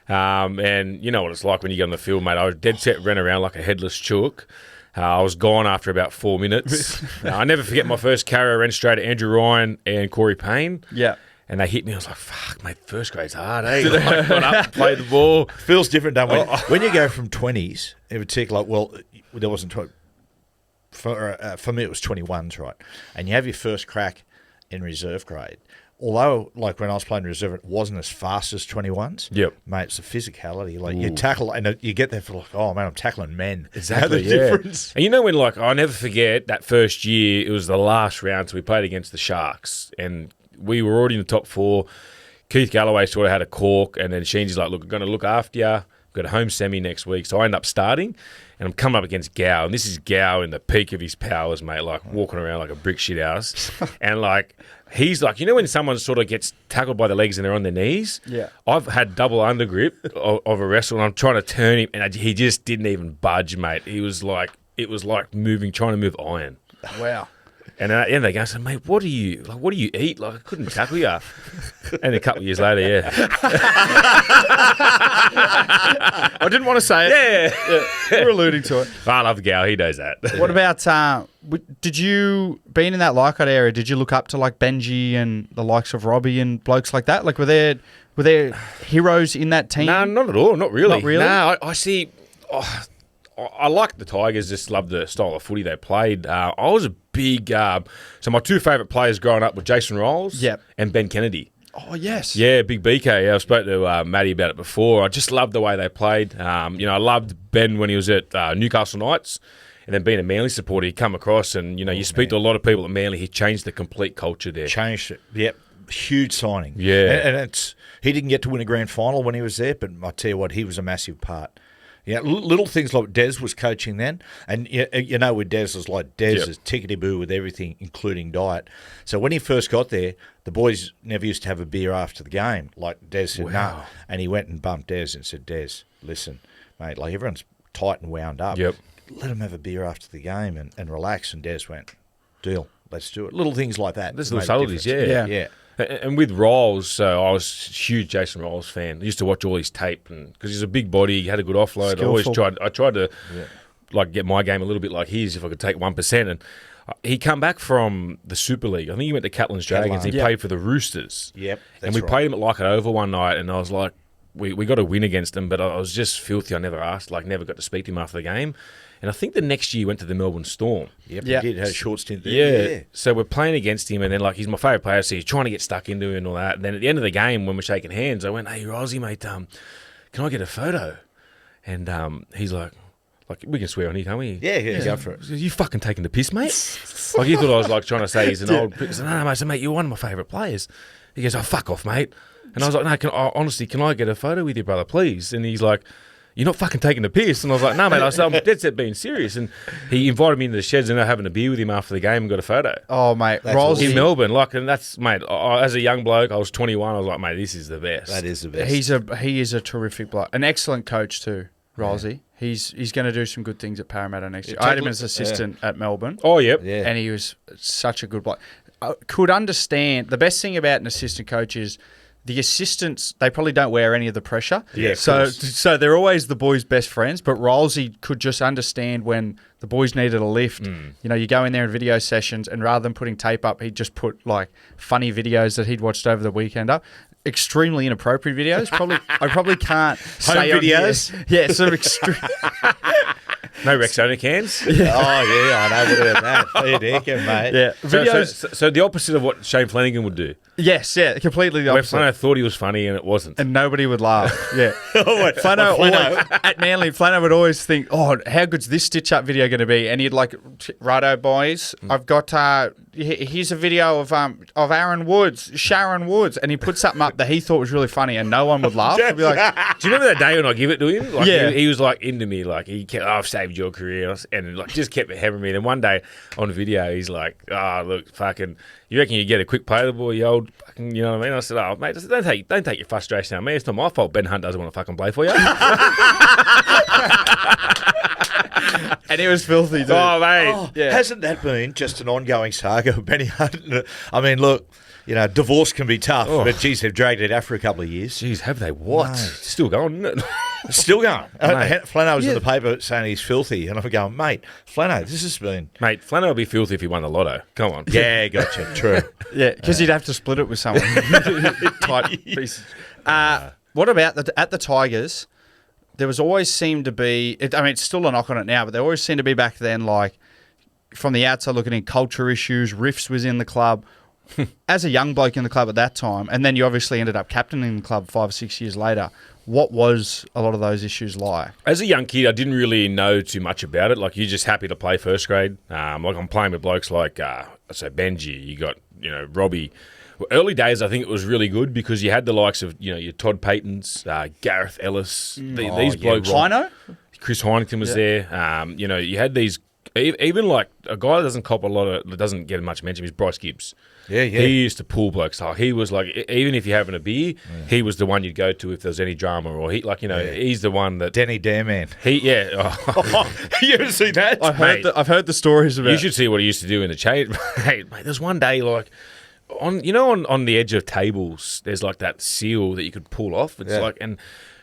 And you know what it's like when you get on the field, mate. I was dead set, ran around like a headless chook. I was gone after about 4 minutes. I never forget my first carry. I ran straight at Andrew Ryan and Corey Payne. Yeah. And they hit me. I was like, fuck, mate, first grade's hard, eh? I got up and played the ball. Feels different, don't it? When you go from 20s, in particular, there wasn't 20. For me, it was 21s, right? And you have your first crack in reserve grade. Although, like when I was playing reserve, it wasn't as fast as 21s. Yep. Mate, it's the physicality. Like, you tackle, and you get there for like, oh, man, I'm tackling men. Exactly, You know the difference? And you know when, I'll never forget that first year, it was the last round, so we played against the Sharks, and we were already in the top 4. Keith Galloway sort of had a cork, and then Sheensy's like, look, I'm going to look after you. We've got a home semi next week. So I end up starting, and I'm coming up against Gow, and this is Gow in the peak of his powers, mate, walking around like a brick shit house. And, he's like, when someone sort of gets tackled by the legs and they're on their knees? Yeah. I've had double undergrip of a wrestle, and I'm trying to turn him, and he just didn't even budge, mate. It was like trying to move iron. Wow. And at the end they go, so, mate, what do you eat? I couldn't tackle you. And a couple of years later, yeah. I didn't want to say it. Yeah. You're alluding to it. I love Gal. He knows that. What about, did you, being in that Leichhardt area, did you look up to Benji and the likes of Robbie and blokes like that? Were there heroes in that team? No, not at all. Not really. Not really? No, I see. I like the Tigers. Just love the style of footy they played. I was a big. So my 2 favourite players growing up were Jason Rolls and Ben Kennedy. Oh, yes. Yeah, big BK. Yeah, I spoke to Matty about it before. I just loved the way they played. I loved Ben when he was at Newcastle Knights. And then being a Manly supporter, he come across and, you speak to a lot of people at Manly. He changed the complete culture there. Changed it. Yep. Huge signing. Yeah. And he didn't get to win a grand final when he was there, but I tell you what, he was a massive part. Yeah, little things like Des was coaching then, and with Des was like is tickety-boo with everything, including diet. So when he first got there, the boys never used to have a beer after the game. Like Des said, no. And he went and bumped Des and said, Des, listen, mate, everyone's tight and wound up. Yep. Let him have a beer after the game and relax. And Des went, deal, let's do it. Little things like that. There's little subtleties, yeah. And with Rolls, I was a huge Jason Rolls fan. I used to watch all his tape because he's a big body, he had a good offload. Skillful. I tried to get my game a little bit like his if I could take 1%. And he come back from the Super League. I think he went to Catalan's Dragons. He played for the Roosters. Yep, and we played him at Leichhardt Oval one night, and I was like, we got a win against him, but I was just filthy. I never got to speak to him after the game. And I think the next year he went to the Melbourne Storm. Yep, he did. Had a short stint there. Yeah. So we're playing against him, and then he's my favourite player, so he's trying to get stuck into it and all that. And then at the end of the game, when we're shaking hands, I went, "Hey, you're Aussie, mate. Can I get a photo?" And he's like, Like, we can swear on here, can't we? Yeah, go for it. You fucking taking the piss, mate? Like, he thought I was like trying to say he's an old prick. I said, no, mate, I said, mate, you're one of my favourite players. He goes, oh, fuck off, mate. And I was like, no, honestly, can I get a photo with you, brother, please? And he's like, you're not fucking taking the piss. And I was like, no, mate, I said, I'm dead set being serious. And he invited me into the sheds and I having a beer with him after the game and got a photo. Oh, mate. In Melbourne. Like, and that's, mate, as a young bloke, I was 21, I was like, mate, this is the best. That is the best. He is a terrific bloke. An excellent coach too, Rolsey. Yeah. He's going to do some good things at Parramatta next year. I had him as assistant at Melbourne. Oh, yep. Yeah. And he was such a good bloke. I could understand. The best thing about an assistant coach is the assistants, they probably don't wear any of the pressure. Yeah, so they're always the boys' best friends, but Rolsey could just understand when the boys needed a lift. You know, you go in there in video sessions and rather than putting tape up, he'd just put like funny videos that he'd watched over the weekend up. Extremely inappropriate videos. I probably can't say videos. Yeah, sort of extreme. No Rexona cans? Yeah. Oh, yeah, I know about that. Fair dinkum, mate. Yeah. Videos. So the opposite of what Shane Flanagan would do. Yes, yeah, completely the opposite. Where Flano thought he was funny and it wasn't. And nobody would laugh. Yeah. Flano at Manly, Flano would always think, oh, how good's this stitch-up video going to be? And he'd like, righto, boys, I've got, here's a video of Sharon Woods. And he put something up that he thought was really funny and no one would laugh. He'd be like, do you remember that day when I give it to him? Like, yeah. He was like into me, like he kept, I've saved your career, and like just kept hammering me. And one day on video, he's like, oh, look, fucking, you reckon you get a quick play of the boy, you old fucking, you know what I mean? I said, oh, mate, don't take your frustration on me. It's not my fault Ben Hunt doesn't want to fucking play for you. And it was filthy, dude. Oh, mate. Oh, yeah. Hasn't that been just an ongoing saga with Benny Hunt? I mean, look, you know, divorce can be tough, but geez, they've dragged it out for a couple of years. Jeez, have they what? Mate. It's still going, isn't it? Still going. Flano was in the paper saying he's filthy, and I'm going, mate, Flano, this has been... Mate, Flano would be filthy if he won the lotto. Come on. Yeah, gotcha. True. Yeah, because you'd have to split it with someone. Tight piece. What about at the Tigers? There was always seemed to be... it's still a knock on it now, but there always seemed to be back then, like, from the outside looking in, culture issues. Riffs was in the club. As a young bloke in the club at that time, and then you obviously ended up captaining the club 5 or 6 years later, what was a lot of those issues like? As a young kid, I didn't really know too much about it. Like, you're just happy to play first grade. Like, I'm playing with blokes like, Benji, you got, Robbie. Well, early days, I think it was really good because you had the likes of, your Todd Paytons, Gareth Ellis, these blokes. Hino? Chris Heineken was there. You had these, even like a guy that doesn't get much mention is Bryce Gibbs. Yeah. He used to pull blokes. He was like, even if you're having a beer, he was the one you'd go to if there was any drama, or he's the one that Denny Dareman. You ever seen that? I've heard the stories about. You should see what he used to do in the chain. Mate, there's one day like on the edge of tables, there's like that seal that you could pull off. It's like, and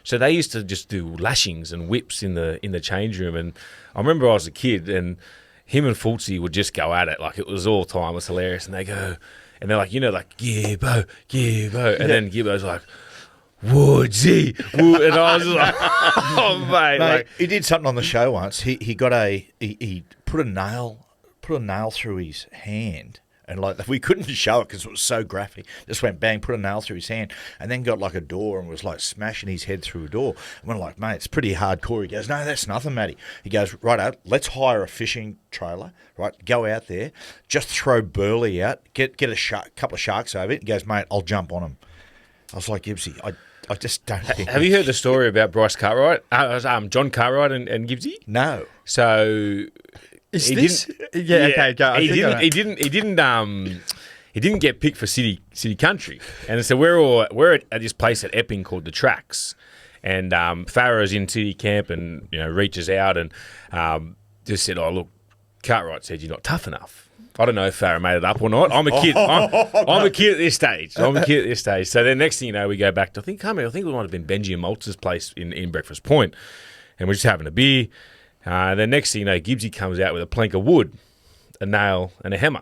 so they used to just do lashings and whips in the change room. And I remember I was a kid and him and Woodsy would just go at it. Like, it was all time. It was hilarious. And they go, and they're like, Gibbo. And then Gibbo's like, Woodsy. And I was like, oh, mate. Like, he did something on the show once. He put a nail through his hand. And like, we couldn't show it because it was so graphic. Just went bang, put a nail through his hand, and then got like a door and was like smashing his head through a door. And we're like, mate, it's pretty hardcore. He goes, no, that's nothing, Matty. He goes, right out, let's hire a fishing trailer, right? Go out there, just throw burley out, get a couple of sharks over it. He goes, mate, I'll jump on them. I was like, Gibbsy, I just don't think. Have you heard the story about Bryce Cartwright? John Cartwright and Gibbsy? No. So. Okay, go. He didn't get picked for City Country, and so we're at this place at Epping called the Tracks, and Farah's in City Camp and reaches out and just said, "Oh look, Cartwright said you're not tough enough." I don't know if Farah made it up or not. I'm a kid. I'm a kid at this stage. So then next thing you know, we go back to I think it might have been Benji and Maltz's place in Breakfast Point, and we're just having a beer. The next thing you know, Gibbsy comes out with a plank of wood, a nail, and a hammer.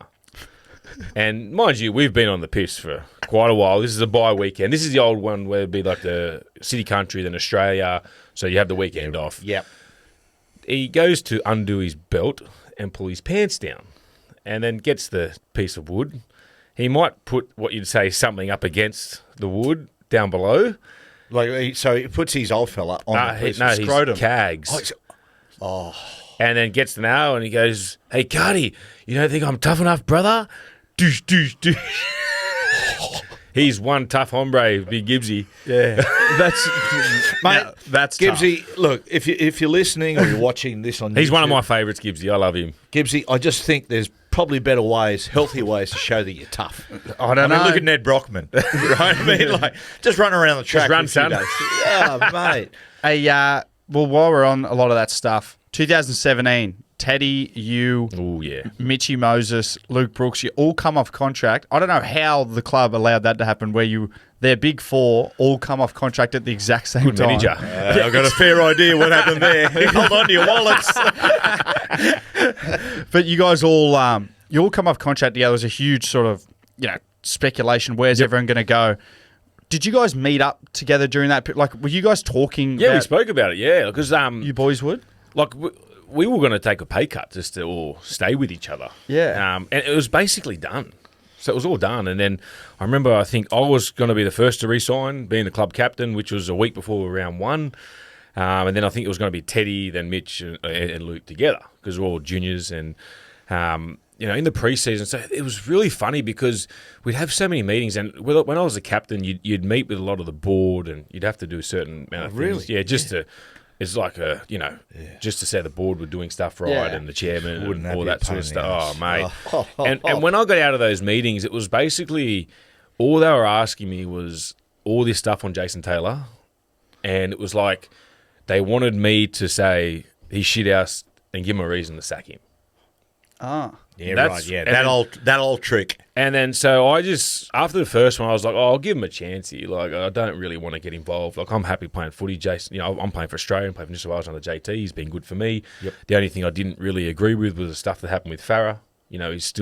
And mind you, we've been on the piss for quite a while. This is a bye weekend. This is the old one where it'd be like the City Country, then Australia, so you have the weekend off. Yep. He goes to undo his belt and pull his pants down, and then gets the piece of wood. He might put what you'd say something up against the wood down below. So he puts his old fella on the piece of scrotum. Cags. Oh. And then gets to now and he goes, "Hey, Cardi, you don't think I'm tough enough, brother?" Douche, douche, douche. He's one tough hombre, Big Gibbsy. Yeah, Mate, that's Gibbsy, look, if you're listening or you're watching this on YouTube, He's one of my favourites, Gibbsy. I love him. Gibbsy, I just think there's probably better ways, healthier ways to show that you're tough. I don't know. Look at Ned Brockman, right? I mean, like, just run around the track. Just run, for a few son. days. Yeah, mate. Hey, well, while we're on a lot of that stuff, 2017, Teddy, you, Oh, yeah. Mitchy Moses, Luke Brooks, you all come off contract. I don't know how the club allowed that to happen where their big four all come off contract at the exact same Good time. manager. I've got a fair idea what happened there. Hold on to your wallets. But you guys all you all come off contract together. There's a huge sort of, speculation. Where's everyone going to go? Did you guys meet up together during that? Like, were you guys talking? Yeah, we about, spoke about it, yeah. Because you boys would? like we were going to take a pay cut just to all stay with each other. Yeah. And it was basically done. So it was all done. And then I remember I think I was going to be the first to re-sign, being the club captain, which was a week before round one. And then I think it was going to be Teddy, then Mitch and Luke together because we're all juniors. And, in the pre-season, so it was really funny because we'd have so many meetings. And when I was a captain, you'd meet with a lot of the board and you'd have to do a certain amount of things. Really? Yeah, it's like just to say the board were doing stuff right and the chairman Wouldn't and all be a that sort pain of in the stuff. ass. Oh, mate. And when I got out of those meetings, it was basically all they were asking me was all this stuff on Jason Taylor. And it was like they wanted me to say he's shit house and give him a reason to sack him. Ah. Yeah, That's- right. Yeah, and that old trick. And then so I just, after the first one, I was like, I'll give him a chance here. Like, I don't really want to get involved. Like, I'm happy playing footy. Jason, I'm playing for Australia. I'm playing for New South Wales under JT. He's been good for me. Yep. The only thing I didn't really agree with was the stuff that happened with Farah. He's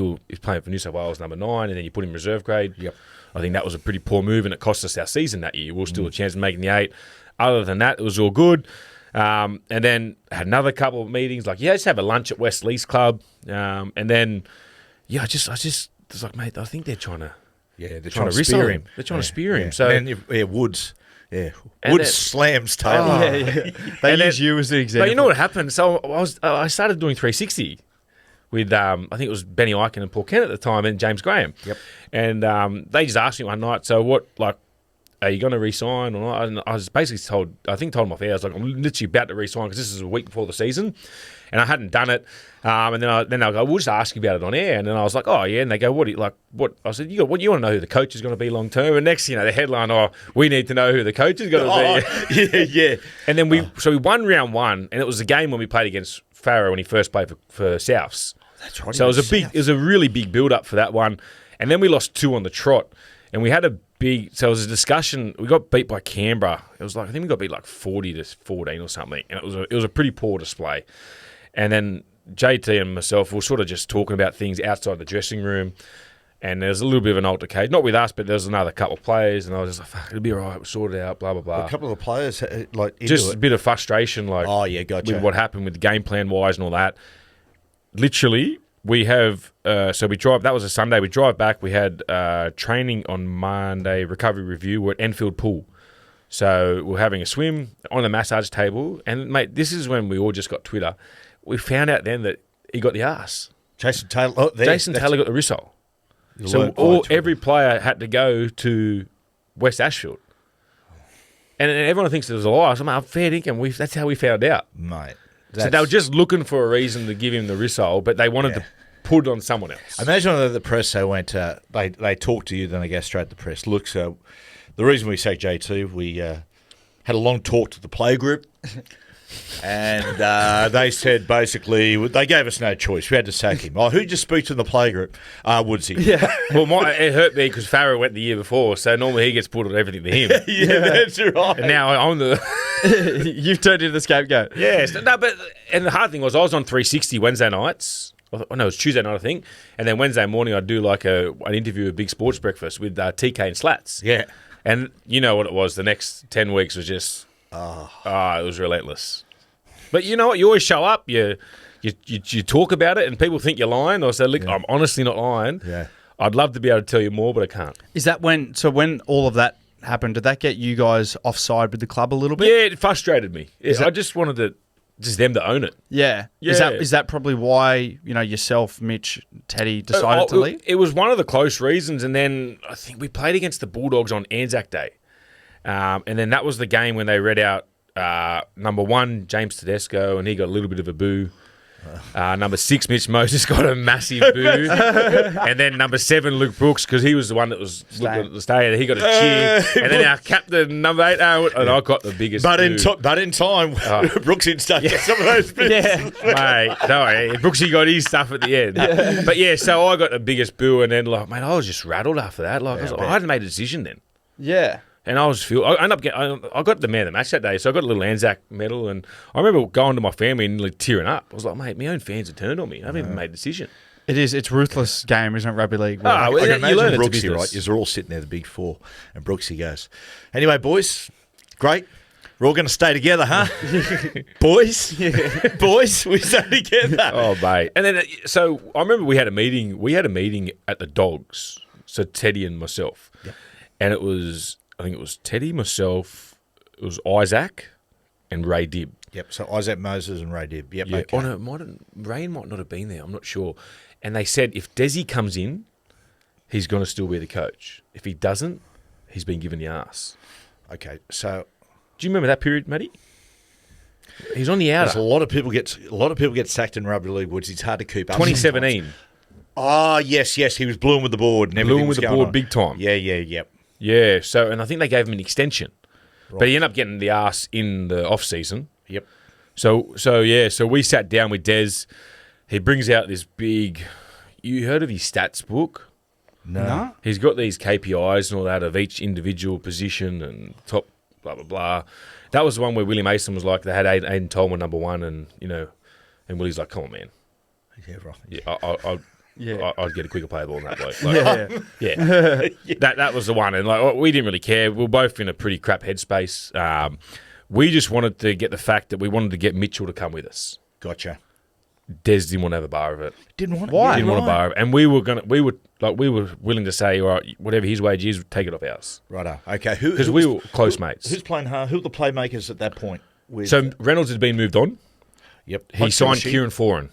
playing for New South Wales number 9, and then you put him reserve grade. Yep. I think that was a pretty poor move, and it cost us our season that year. We were still a chance of making the 8. Other than that, it was all good. And then I had another couple of meetings, like, just have a lunch at West Lease Club. And then, I just was like, mate, I think they're trying to... Yeah, they're trying to spear wrestle him. They're trying to spear him. Yeah. So and then, Woods. Yeah, And Woods then- slams Taylor. They And use you as the example. But you know what happened? So I started doing 360 with, I think it was Benny Eichen and Paul Kent at the time and James Graham. Yep. And they just asked me one night, so what, like, are you going to re-sign or not? And I was basically told them off air, I was like, I'm literally about to re-sign because this is a week before the season. And I hadn't done it. And then they'll go, we'll just ask you about it on air. And then I was like, oh, yeah. And they go, what? I said, you want to know who the coach is going to be long term? And next, the headline, we need to know who the coach is going to be. yeah. And then we won round 1, and it was a game when we played against Farah when he first played for Souths. That's right. So it was a really big build up for that one. And then we lost 2 on the trot, and we had a big. So it was a discussion. We got beat by Canberra. It was like, I think we got beat like 40-14 or something, and it was a pretty poor display. And then JT and myself were sort of just talking about things outside the dressing room. And there's a little bit of an altercation, not with us, but there's another couple of players, and I was just like, fuck, it'll be all right, we'll sort it out, blah, blah, blah. A couple of the players, Just a bit of frustration, like, gotcha. with what happened with the game plan-wise and all that. Literally, we have, so we drive, that was a Sunday, we drive back, we had training on Monday, recovery review, we're at Enfield Pool. So we're having a swim on the massage table, and mate, this is when we all just got Twitter. We found out then that he got the arse. Jason Taylor. Taylor got the Rissole. So every player had to go to West Ashfield. And everyone thinks it was a lie. So I'm fair dinkum. That's how we found out. Mate. So they were just looking for a reason to give him the Rissole, but they wanted to put it on someone else. Imagine at the press they went, they talked to you, then they go straight to the press. Look, so the reason we sacked JT, we had a long talk to the play group. And they said basically, they gave us no choice. We had to sack him. Oh, who just speak to the play group? Woodsy. Yeah. Well, it hurt me because Farah went the year before, so normally he gets put on everything to him. Yeah, that's right. And now I'm the... You've turned into the scapegoat. Yes. No, and the hard thing was I was on 360 Wednesday nights. Oh, no, it was Tuesday night, I think. And then Wednesday morning I'd do like an interview with Big Sports Breakfast with TK and Slats. Yeah. And you know what it was. The next 10 weeks was just... it was relentless. But you know what? You always show up. You talk about it, and people think you're lying. Or say, "Look, I'm honestly not lying." Yeah. I'd love to be able to tell you more, but I can't. Is that when all of that happened, did that get you guys offside with the club a little bit? Yeah, it frustrated me. I just wanted to just them to own it. Yeah. Yeah. Is that probably why, yourself, Mitch, Teddy decided to leave? It was one of the close reasons, and then I think we played against the Bulldogs on Anzac Day. And then that was the game when they read out number 1, James Tedesco, and he got a little bit of a boo. Number 6, Mitch Moses got a massive boo. And then number 7, Luke Brooks, because he was the one that was looking at the stay. He got a cheer. And then our captain, number 8, and I got the biggest But boo. in time, Brooks didn't start get some of those bits. Yeah. Mate, no worry. Brooksy got his stuff at the end. But yeah, so I got the biggest boo, and then mate, I was just rattled after that. I hadn't made a decision then. Yeah. And I got the man of the match that day, so I got a little Anzac medal, and I remember going to my family and like tearing up. I was like, mate, my own fans have turned on me. I haven't even made a decision. It is. It's a ruthless game, isn't it, rugby league? Oh, I well, can you imagine learn it's a Brooksy, business. right? You're all sitting there, the big four, and Brooksy goes, anyway, boys, great. We're all going to stay together, huh? Boys? Boys, we stay together. Oh, mate. And then, so I remember we had a meeting. We had a meeting at the Dogs, so Teddy and myself. Yep. And I think it was Teddy, myself, it was Isaac, and Ray Dibb. Yep, so Isaac Moses and Ray Dibb. Yep, Yeah. okay. Oh, no, Ray might not have been there. I'm not sure. And they said if Desi comes in, he's going to still be the coach. If he doesn't, he's been given the arse. Okay, so Do you remember that period, Matty? He's on the there's outer. a lot of people get sacked in rugby league, Woods. It's hard to keep up. 2017. Oh, yes, he was blowing with the board and everything Blew him was with the going board on. big time. Yep. Yeah, so, and I think they gave him an extension. Right. But he ended up getting the arse in the off-season. Yep. So we sat down with Des. He brings out this big, you heard of his stats book? No. He's got these KPIs and all that of each individual position and top blah, blah, blah. That was the one where Willie Mason was like, they had Aiden Tolman number 1 and, and Willie's like, come on, man. Yeah, right. Yeah, I'd get a quicker play ball than that bloke. Like, yeah. That was the one. And we didn't really care. We were both in a pretty crap headspace. We just wanted to get the fact that we wanted to get Mitchell to come with us. Gotcha. Des didn't want to have a bar of it. Didn't want it. Why? Didn't want a bar of it. And we were willing to say, all right, whatever his wage is, take it off ours. Righto. Okay. Because we were close mates. Who's playing hard? Who were the playmakers at that point? So Reynolds had been moved on. Yep. He signed Kieran Foran.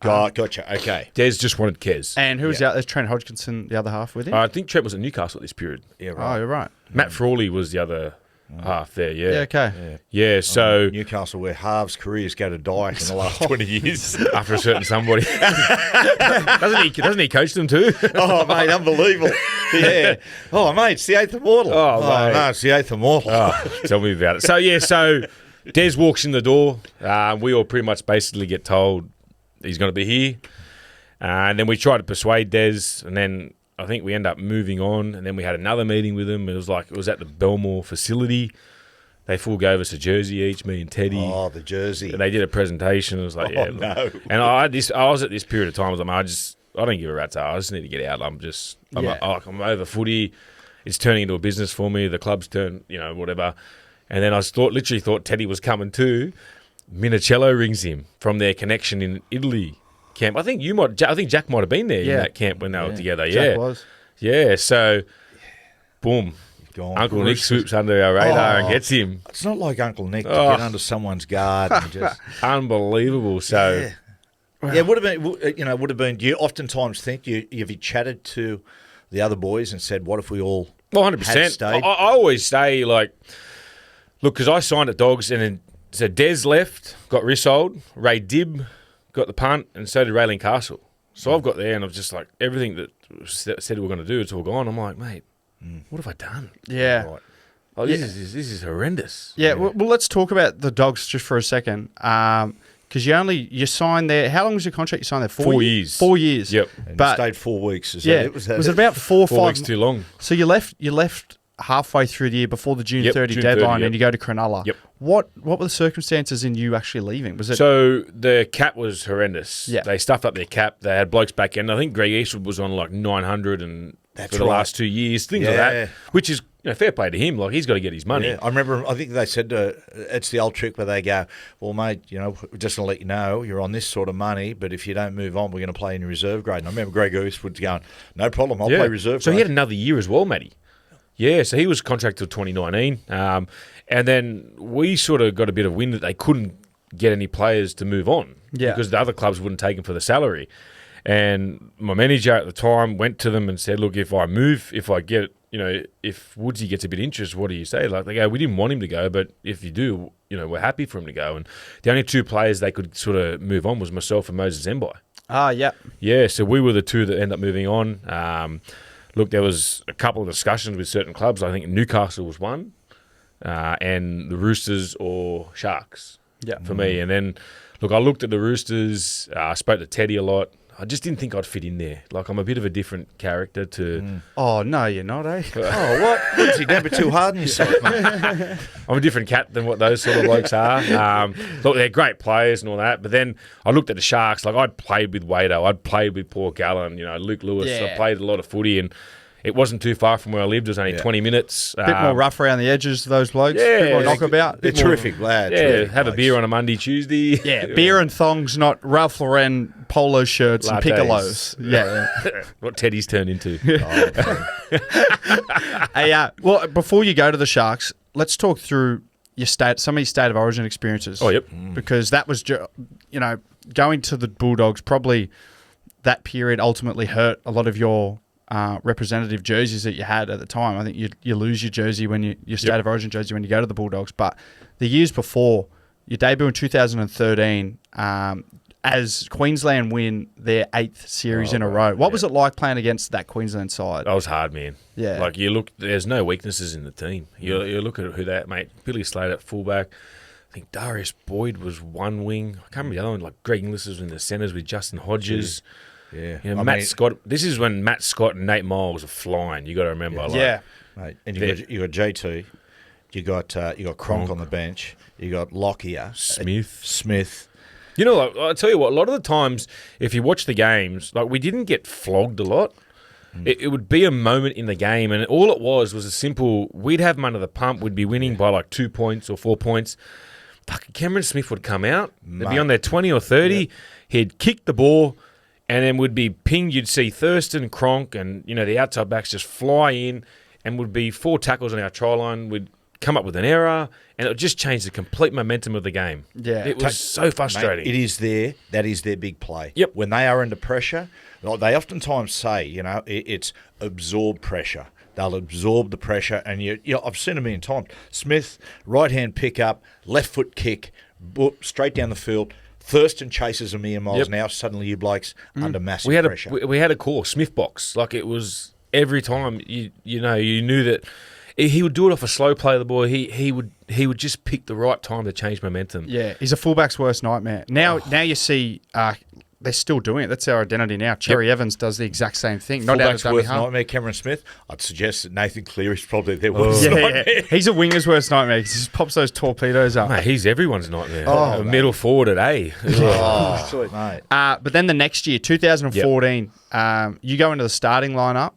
Gotcha. Okay. Des just wanted Kez. And who was out there? Trent Hodgkinson, the other half with him? I think Trent was at Newcastle at this period. Yeah, Oh, right. you're right. Matt Frawley was the other half there, yeah. Yeah, okay. Yeah, so Newcastle, where halves careers go to die in the last 20 years. after a certain somebody. doesn't he coach them too? Oh, mate, unbelievable. Yeah. Oh, mate, it's the eighth immortal. Oh, mate. No, it's the eighth immortal. Oh, tell me about it. So Des walks in the door. We all pretty much basically get told he's going to be here. And then we try to persuade Des, and then I think we end up moving on, and then we had another meeting with him. It was at the Belmore facility. They full gave us a jersey each, me and Teddy. Oh, the jersey. And they did a presentation. It was like, Oh, no. And I was at this period of time. I was like, I don't give a rat's ass. I just need to get out. I'm over footy. It's turning into a business for me. The club's turned, whatever. And then I literally thought Teddy was coming too. Minicello rings him from their connection in Italy camp. I think Jack might have been there in that camp when they were together. Jack was. Yeah. So, boom. Gone. Uncle Nick swoops under our radar and gets him. It's not like Uncle Nick to get under someone's guard and just... Unbelievable. So, Yeah, would have been. Do you oftentimes think have you chatted to the other boys and said, what if we all 100%. had stayed? I always say, look, because I signed at Dogs, and then so Des left, got Rissold, Ray Dibb got the punt, and so did Raylene Castle. So I've got there, and I've just like everything that said we were going to do, it's all gone. I'm like, mate, what have I done? Yeah. Right. Oh, this is horrendous. Yeah, well, let's talk about the Dogs just for a second. Because you signed there. How long was your contract? You signed there 4 years. 4 years. Yep. And But stayed 4 weeks. Is yeah, that it? was it about 4 or 4 5 weeks too long. So you left halfway through the year before the June 30 June deadline, 30, and you go to Cronulla. Yep. What were the circumstances in you actually leaving? Was it So the cap was horrendous. Yeah. They stuffed up their cap. They had blokes back in. I think Greg Eastwood was on like 900 and That's for the right. last 2 years, things like Yeah. that, which is fair play to him. Like, he's got to get his money. Yeah, I remember. I think they said it's the old trick where they go, "Well, mate, just to let you know, you're on this sort of money, but if you don't move on, we're going to play in reserve grade." And I remember Greg Eastwood going, "No problem, I'll play reserve." So grade. he had another year as well, Matty. Yeah, so he was contracted till 2019. And then we sort of got a bit of wind that they couldn't get any players to move on Yeah. because the other clubs wouldn't take them for the salary. And my manager at the time went to them and said, look, if I move, if I get, if Woodsy gets a bit of interest, what do you say? Like, they go, we didn't want him to go, but if you do, we're happy for him to go. And the only two players they could sort of move on was myself and Moses Mbai. Yeah. Yeah, so we were the two that ended up moving on. Look, there was a couple of discussions with certain clubs. I think Newcastle was one, and the Roosters or Sharks for me. And then, look, I looked at the Roosters. I spoke to Teddy a lot. I just didn't think I'd fit in there. Like, I'm a bit of a different character to... Oh, no, you're not, eh? Oh, what? Woodsy, don't be too hard on yourself, mate. I'm a different cat than what those sort of blokes are. Look, they're great players and all that. But then I looked at the Sharks. Like, I'd played with Wado. I'd played with Paul Gallen, Luke Lewis. Yeah. I played a lot of footy, and it wasn't too far from where I lived. It was only 20 minutes. A bit more rough around the edges, those blokes. Yeah. Bit more knockabout. They're terrific lads. Yeah, terrific have a blokes. beer on a Monday, Tuesday. Yeah, beer and thongs, not Ralph Lauren polo shirts and Lattes. piccolos. Yeah. What Teddy's turned into. Hey, well, before you go to the Sharks, let's talk through some of your state of origin experiences. Oh, yep. Because that was, going to the Bulldogs, probably that period ultimately hurt a lot of your representative jerseys that you had at the time. I think you lose your jersey your state of origin jersey when you go to the Bulldogs. But the years before, your debut in 2013, as Queensland win their 8th series in a row. What was it like playing against that Queensland side? That was hard, man. Yeah. Like, you look, there's no weaknesses in the team. You look at who that, mate. Billy Slater at fullback. I think Darius Boyd was one wing. I can't remember the other one. Like, Greg Inglis was in the centres with Justin Hodges. Yeah. Matt Scott. This is when Matt Scott and Nate Miles are flying. You got to remember. Mate. And you got JT. You got Cronk on the bench. You got Lockyer. Smith. Like, I tell you what, a lot of the times, if you watch the games, like, we didn't get flogged a lot. It would be a moment in the game, and all it was a simple, we'd have them under the pump, we'd be winning by like 2 points or 4 points. Fucking Cameron Smith would come out, they'd be on their 20 or 30, he'd kick the ball, and then would be pinged. You'd see Thurston, Cronk, and the outside backs just fly in, and would be 4 tackles on our try line, would come up with an error, and it would just change the complete momentum of the game. Yeah. It was so frustrating. Mate, that is their big play. Yep. When they are under pressure, they oftentimes say, it's absorb pressure. They'll absorb the pressure, and I've seen a million times. Smith, right-hand pick up, left foot kick, straight down the field. Thurston chases a million miles an hour. Suddenly you blokes under massive pressure. We had a call, Smith box. Like, it was every time, you knew that he would do it off a slow play of the ball. He would just pick the right time to change momentum. Yeah, he's a fullback's worst nightmare. Now you see they're still doing it. That's our identity now. Cherry Evans does the exact same thing. Not out of Fullback's dummy worst half. nightmare, Cameron Smith. I'd suggest that Nathan Cleary's probably their worst nightmare. Yeah. He's a winger's worst nightmare. He just pops those torpedoes up. Mate, he's everyone's nightmare. Oh, a middle forward at A. Mate. But then the next year, 2014, you go into the starting lineup,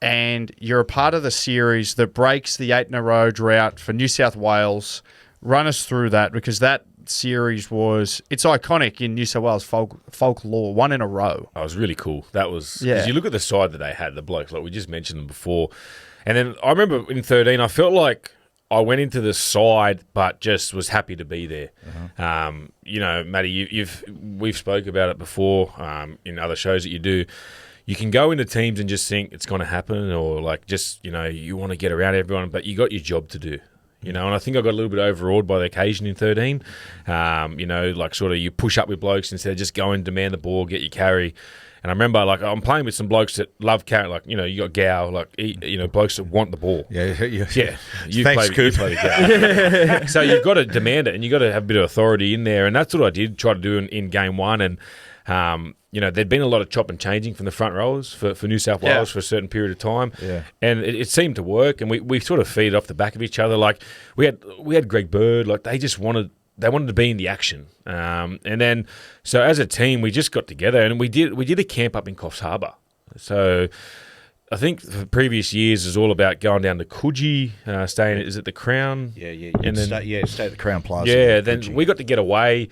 and you're a part of the series that breaks the 8-in-a-row drought for New South Wales. Run us through that, because that series it's iconic in New South Wales folklore, 1 in a row. Oh, it was really cool. That was, because you look at the side that they had, the blokes, like we just mentioned them before. And then I remember in 13, I felt like I went into the side, but just was happy to be there. Matty, we've spoke about it before in other shows that you do. You can go into teams and just think it's going to happen, or like just, you want to get around everyone, but you got your job to do. And I think I got a little bit overawed by the occasion in 13. Like sort of you push up with blokes instead of just going, demand the ball, get your carry. And I remember, like, I'm playing with some blokes that love carry, like, you got Gow, like, blokes that want the ball. Yeah. Thanks, Coop. So you've got to demand it, and you've got to have a bit of authority in there. And that's what I did try to do in game 1. And, there'd been a lot of chop and changing from the front rows for New South Wales for a certain period of time. Yeah. And it seemed to work, and we sort of feed off the back of each other. Like, we had Greg Bird, like, they just wanted to be in the action. And then, so as a team, we just got together, and we did a camp up in Coffs Harbour. So I think for previous years is all about going down to Coogee, staying, is it the Crown? Yeah. And then, stay at the Crown Plaza. Yeah, then Coogee. We got to get away,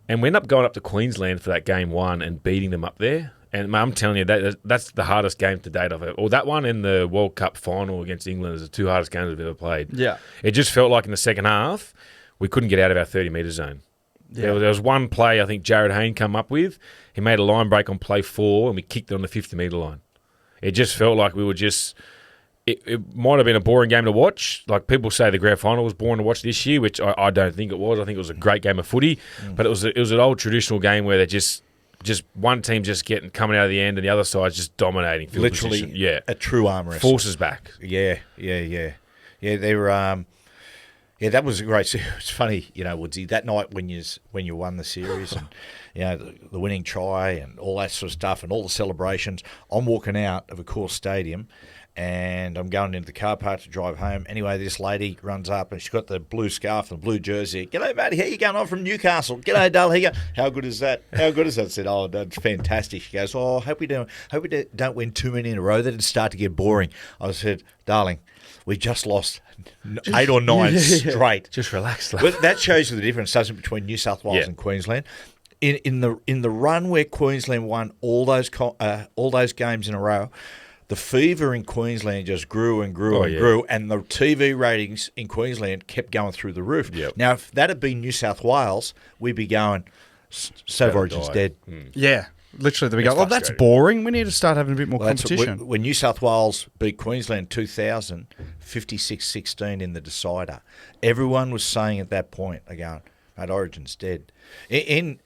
and we ended up going up to Queensland for that game 1 and beating them up there. And I'm telling you, that's the hardest game to date I've ever. Or that one and the World Cup final against England is the 2 hardest games I've ever played. Yeah. It just felt like in the second half, we couldn't get out of our 30-metre zone. There was one play I think Jared Hayne come up with. He made a line break on play 4 and we kicked it on the 50-metre line. It just felt like we were just... It might have been a boring game to watch. Like people say the grand final was boring to watch this year, which I don't think it was. I think it was a great game of footy. But it was an old traditional game where they're just one team just coming out of the end and the other side's just dominating. Literally a true arm wrestle. Forces back. Yeah, they were... that was a great... It's funny, Woodsy, that night when you won the series and, the winning try and all that sort of stuff and all the celebrations, I'm walking out of a course stadium and I'm going into the car park to drive home. Anyway, this lady runs up and she's got the blue scarf and the blue jersey. G'day, Matty. How you going? I'm from Newcastle. G'day, Dale. How you going? How good is that? I said, oh, that's fantastic. She goes, oh, hope we don't win too many in a row. That it'd start to get boring. I said, darling, we just lost 8 or 9 straight. Just relax. But that shows you the difference, doesn't it, between New South Wales and Queensland. In the run where Queensland won all those games in a row, the fever in Queensland just grew and grew grew, and the TV ratings in Queensland kept going through the roof. Yep. Now, if that had been New South Wales, we'd be going, State of Origin's dead. Yeah, literally. We go, oh, that's boring. We need to start having a bit more competition. When New South Wales beat Queensland 2000, 56-16 in the decider, everyone was saying at that point, they're going, mate, Origin's dead. In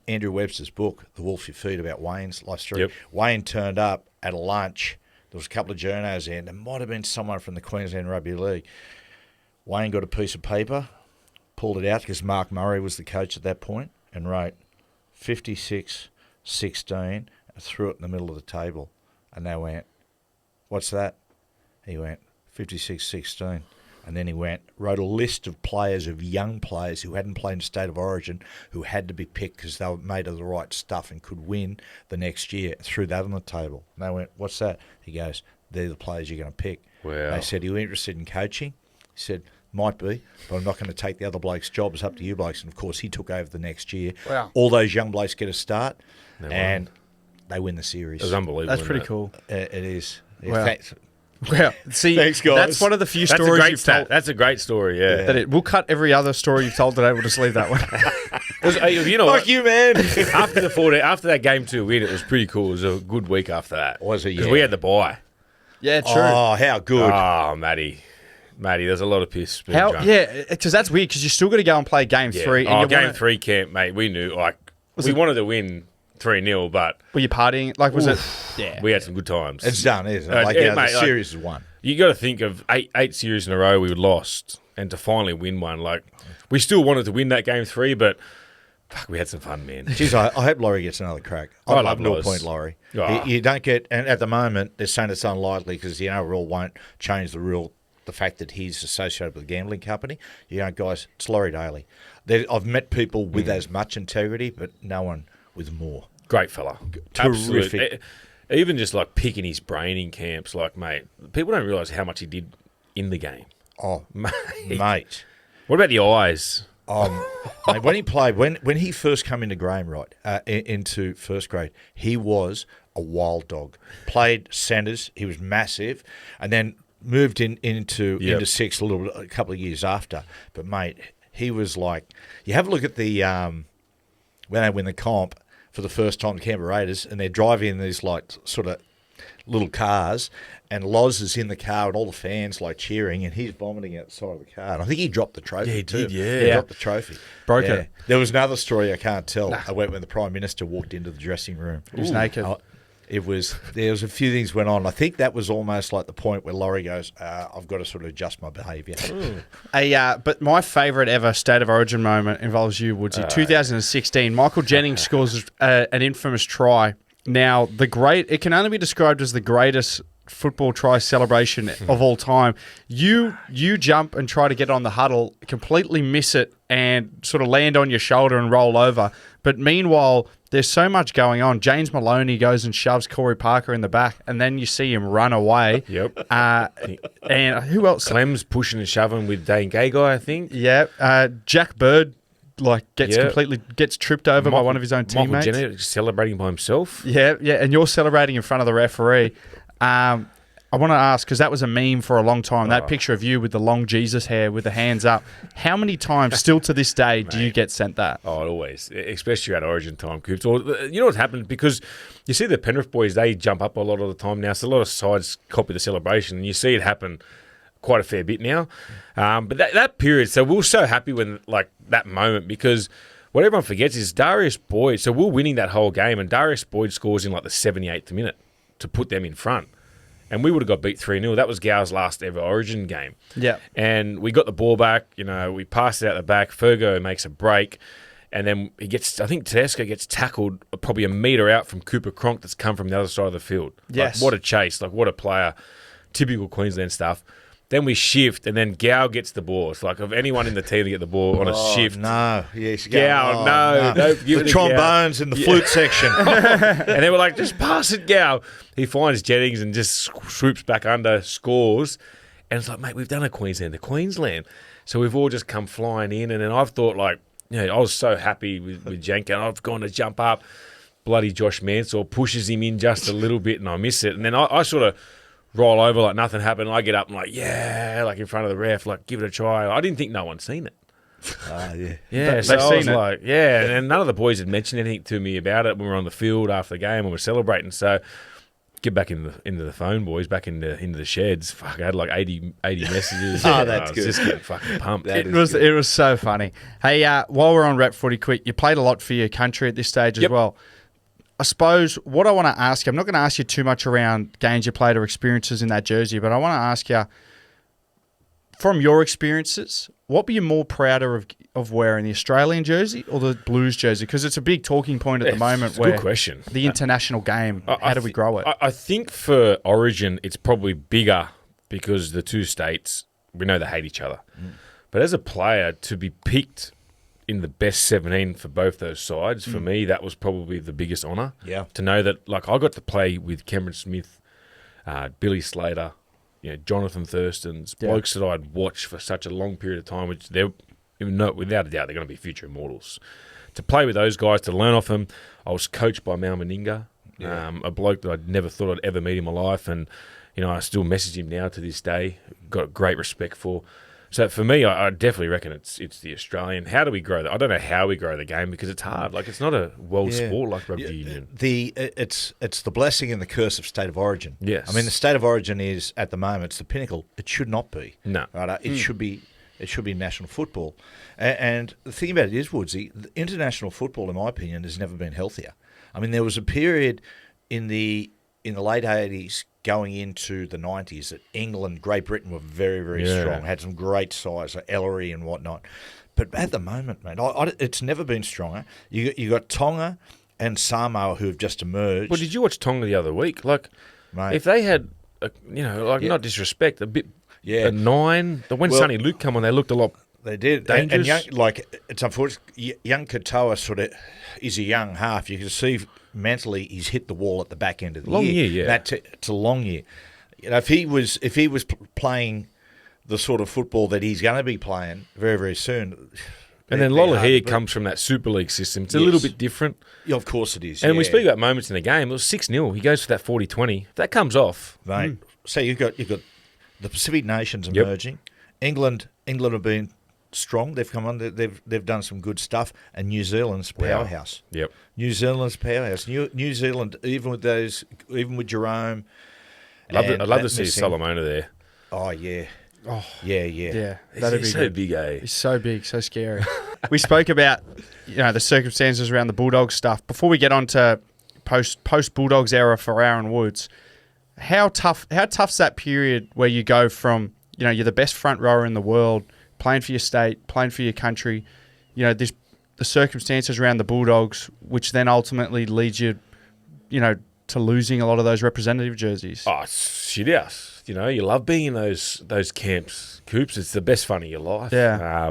Andrew Webster's book, The Wolf You Feed, about Wayne's life story, Wayne turned up at a lunch. There was a couple of journos there, and there might have been someone from the Queensland Rugby League. Wayne got a piece of paper, pulled it out because Mark Murray was the coach at that point, and wrote 56-16 and threw it in the middle of the table. And they went, what's that? He went, 56-16. And then he wrote a list of young players who hadn't played in State of Origin, who had to be picked because they were made of the right stuff and could win the next year. Threw that on the table. And they went, what's that? He goes, they're the players you're going to pick. Wow. They said, are you interested in coaching? He said, might be, but I'm not going to take the other bloke's job. It's up to you blokes. And, of course, he took over the next year. Wow. All those young blokes get a start, and they win the series. It was unbelievable. That's pretty cool. It is. Wow. Well, see, thanks, guys. That's one of the few stories you've told. That's a great story, yeah. We'll cut every other story you've told today. We'll just leave that one. You know, fuck you, man. after that game 2 win, it was pretty cool. It was a good week after that. Was it? Yeah. Because we had the bye. Yeah, true. Oh, how good. Oh, Matty, there's a lot of piss. Yeah, because that's weird because you still got to go and play game 3. And game 3 camp, mate. We knew, we wanted to win 3-0, but... Were you partying? Was it... Yeah. We had some good times. It's done, isn't it? The series is won. You got to think of eight series in a row we lost, and to finally win one. We still wanted to win that game 3, but fuck, we had some fun, man. Jeez, I hope Laurie gets another crack. I love 0 point Laurie. Oh. You don't get... And at the moment, they're saying it's unlikely because the NRL rule won't change the rule, the fact that he's associated with a gambling company. Guys, it's Laurie Daley. I've met people with as much integrity, but no one with more. Great fella. Terrific. Absolute. Even just picking his brain in camps, mate, people don't realise how much he did in the game. Oh, mate. What about the eyes? Mate, when he played, when he first came into Graham, into first grade, he was a wild dog. Played centres, he was massive, and then moved into six a couple of years after. But mate, he was you have a look at the when they win the comp for the first time, the Canberra Raiders, and they're driving in these sort of little cars, and Loz is in the car and all the fans cheering, and he's vomiting outside of the car. And I think he dropped the trophy. Yeah, he did. He dropped the trophy. Broke it. There was another story I can't tell. I went when the Prime Minister walked into the dressing room. He was naked. There was a few things went on. I think that was almost the point where Laurie goes, I've got to sort of adjust my behaviour. But my favourite ever State of Origin moment involves you, Woodsy. 2016, Michael Jennings scores an infamous try. Now, it can only be described as the greatest football try celebration of all time. You jump and try to get on the huddle, completely miss it, and sort of land on your shoulder and roll over. But meanwhile, there's so much going on. James Maloney goes and shoves Corey Parker in the back, and then you see him run away. Yep. And who else? Clem's pushing and shoving with Dane Gagai, I think. Yeah. Jack Bird gets tripped over by one of his own teammates. Michael Jennings celebrating by himself. Yeah, and you're celebrating in front of the referee. I want to ask, because that was a meme for a long time, that picture of you with the long Jesus hair with the hands up. How many times, still to this day, do you get sent that? Oh, always, especially at Origin time, Coops. Or you know what's happened? Because you see the Penrith boys, they jump up a lot of the time now. So a lot of sides copy the celebration, and you see it happen quite a fair bit now. But that period, so we were so happy when, like, that moment, because what everyone forgets is Darius Boyd. So we're winning that whole game, and Darius Boyd scores in like the 78th minute to put them in front. And we would have got beat 3-0. That was Gow's last ever Origin game. Yeah. And we got the ball back. You know, we passed it out the back. Fergo makes a break. And then I think Tedesco gets tackled probably a metre out from Cooper Cronk that's come from the other side of the field. Yes. Like, what a chase. Like, what a player. Typical Queensland stuff. Then we shift, and then Gow gets the ball. It's like, of anyone in the team to get the ball on a shift. No, yes, Gow, no. Don't give the it to trombones Gow. in the flute section. And they were like, just pass it, Gow. He finds Jennings and just swoops back under, scores. And it's like, mate, we've done a Queensland to Queensland. So we've all just come flying in. And then I've thought, like, you know, I was so happy with Jenkin. I've gone to jump up. Bloody Josh Mansell pushes him in just a little bit, and I miss it. And then I sort of roll over like nothing happened. I get up and like, yeah, like in front of the ref, like give it a try. I didn't think no one'd seen it. Yeah. Yeah, so I was like, yeah, and then none of the boys had mentioned anything to me about it when we were on the field after the game and we were celebrating. So get back into the phone, boys, back into the sheds. Fuck, I had like 80 messages. Oh, that's I was good. just getting fucking pumped. It was so funny. Hey, while we're on Rep Footy quick, you played a lot for your country at this stage as well. I suppose what I want to ask you, I'm not going to ask you too much around games you played or experiences in that jersey, but I want to ask you, from your experiences, what were you more prouder of wearing, the Australian jersey or the Blues jersey? Because it's a big talking point at the moment. Good question. The international game, how do we grow it? I think for Origin, it's probably bigger because the two states, we know they hate each other. But as a player, to be picked in the best 17 for both those sides, for me, that was probably the biggest honour. Yeah. To know that, like, I got to play with Cameron Smith, Billy Slater, you know, Jonathan Thurston's, blokes that I'd watched for such a long period of time, which they're, without a doubt, they're going to be future immortals. To play with those guys, to learn off them, I was coached by Mal Meninga, a bloke that I'd never thought I'd ever meet in my life, and, you know, I still message him now to this day, got great respect for. So for me, I definitely reckon it's the Australian. How do we grow that? I don't know how we grow the game because it's hard. Like, it's not a world sport like rugby union. It's the blessing and the curse of state of origin. Yes. I mean, the state of origin is at the moment it's the pinnacle. It should not be. No. Right. It should be. It should be national football. And the thing about it is, Woodsy, the international football, in my opinion, has never been healthier. I mean, there was a period in the late 80s going into the 90s that England, Great Britain were very, very strong, had some great size, like Ellery and whatnot. But at the moment, mate, it's never been stronger. You got Tonga and Samoa who have just emerged. Well, did you watch Tonga the other week? Like, mate, if they had, not disrespect, a bit, Yeah. a 9, when Sonny Luke come on, they looked a lot. They did. Dangerous. And young, it's unfortunate. Young Katoa sort of is a young half. You can see mentally he's hit the wall at the back end of the Long year. year, It's a long year. You know, if he was playing the sort of football that he's going to be playing very, very soon. And then Lolohea comes from that Super League system. It's a little bit different. Yeah, of course it is. And we speak about moments in the game. It was 6-0. He goes for that 40-20. If that comes off, mate. So you've got the Pacific nations emerging. England have been strong. They've come on. They've done some good stuff. And New Zealand's powerhouse. Yep. New Zealand's powerhouse. New Zealand, even with Jerome. I'd love to see Solomona there. Oh yeah. Oh yeah. Yeah, He's so big, eh? He's so big, so scary. We spoke about the circumstances around the Bulldogs stuff. Before we get on to post Bulldogs era for Aaron Woods, how tough's that period where you go from you're the best front rower in the world, playing for your state, playing for your country, the circumstances around the Bulldogs, which then ultimately leads you, to losing a lot of those representative jerseys. Oh, shit house. You love being in those camps, Coops. It's the best fun of your life. Yeah.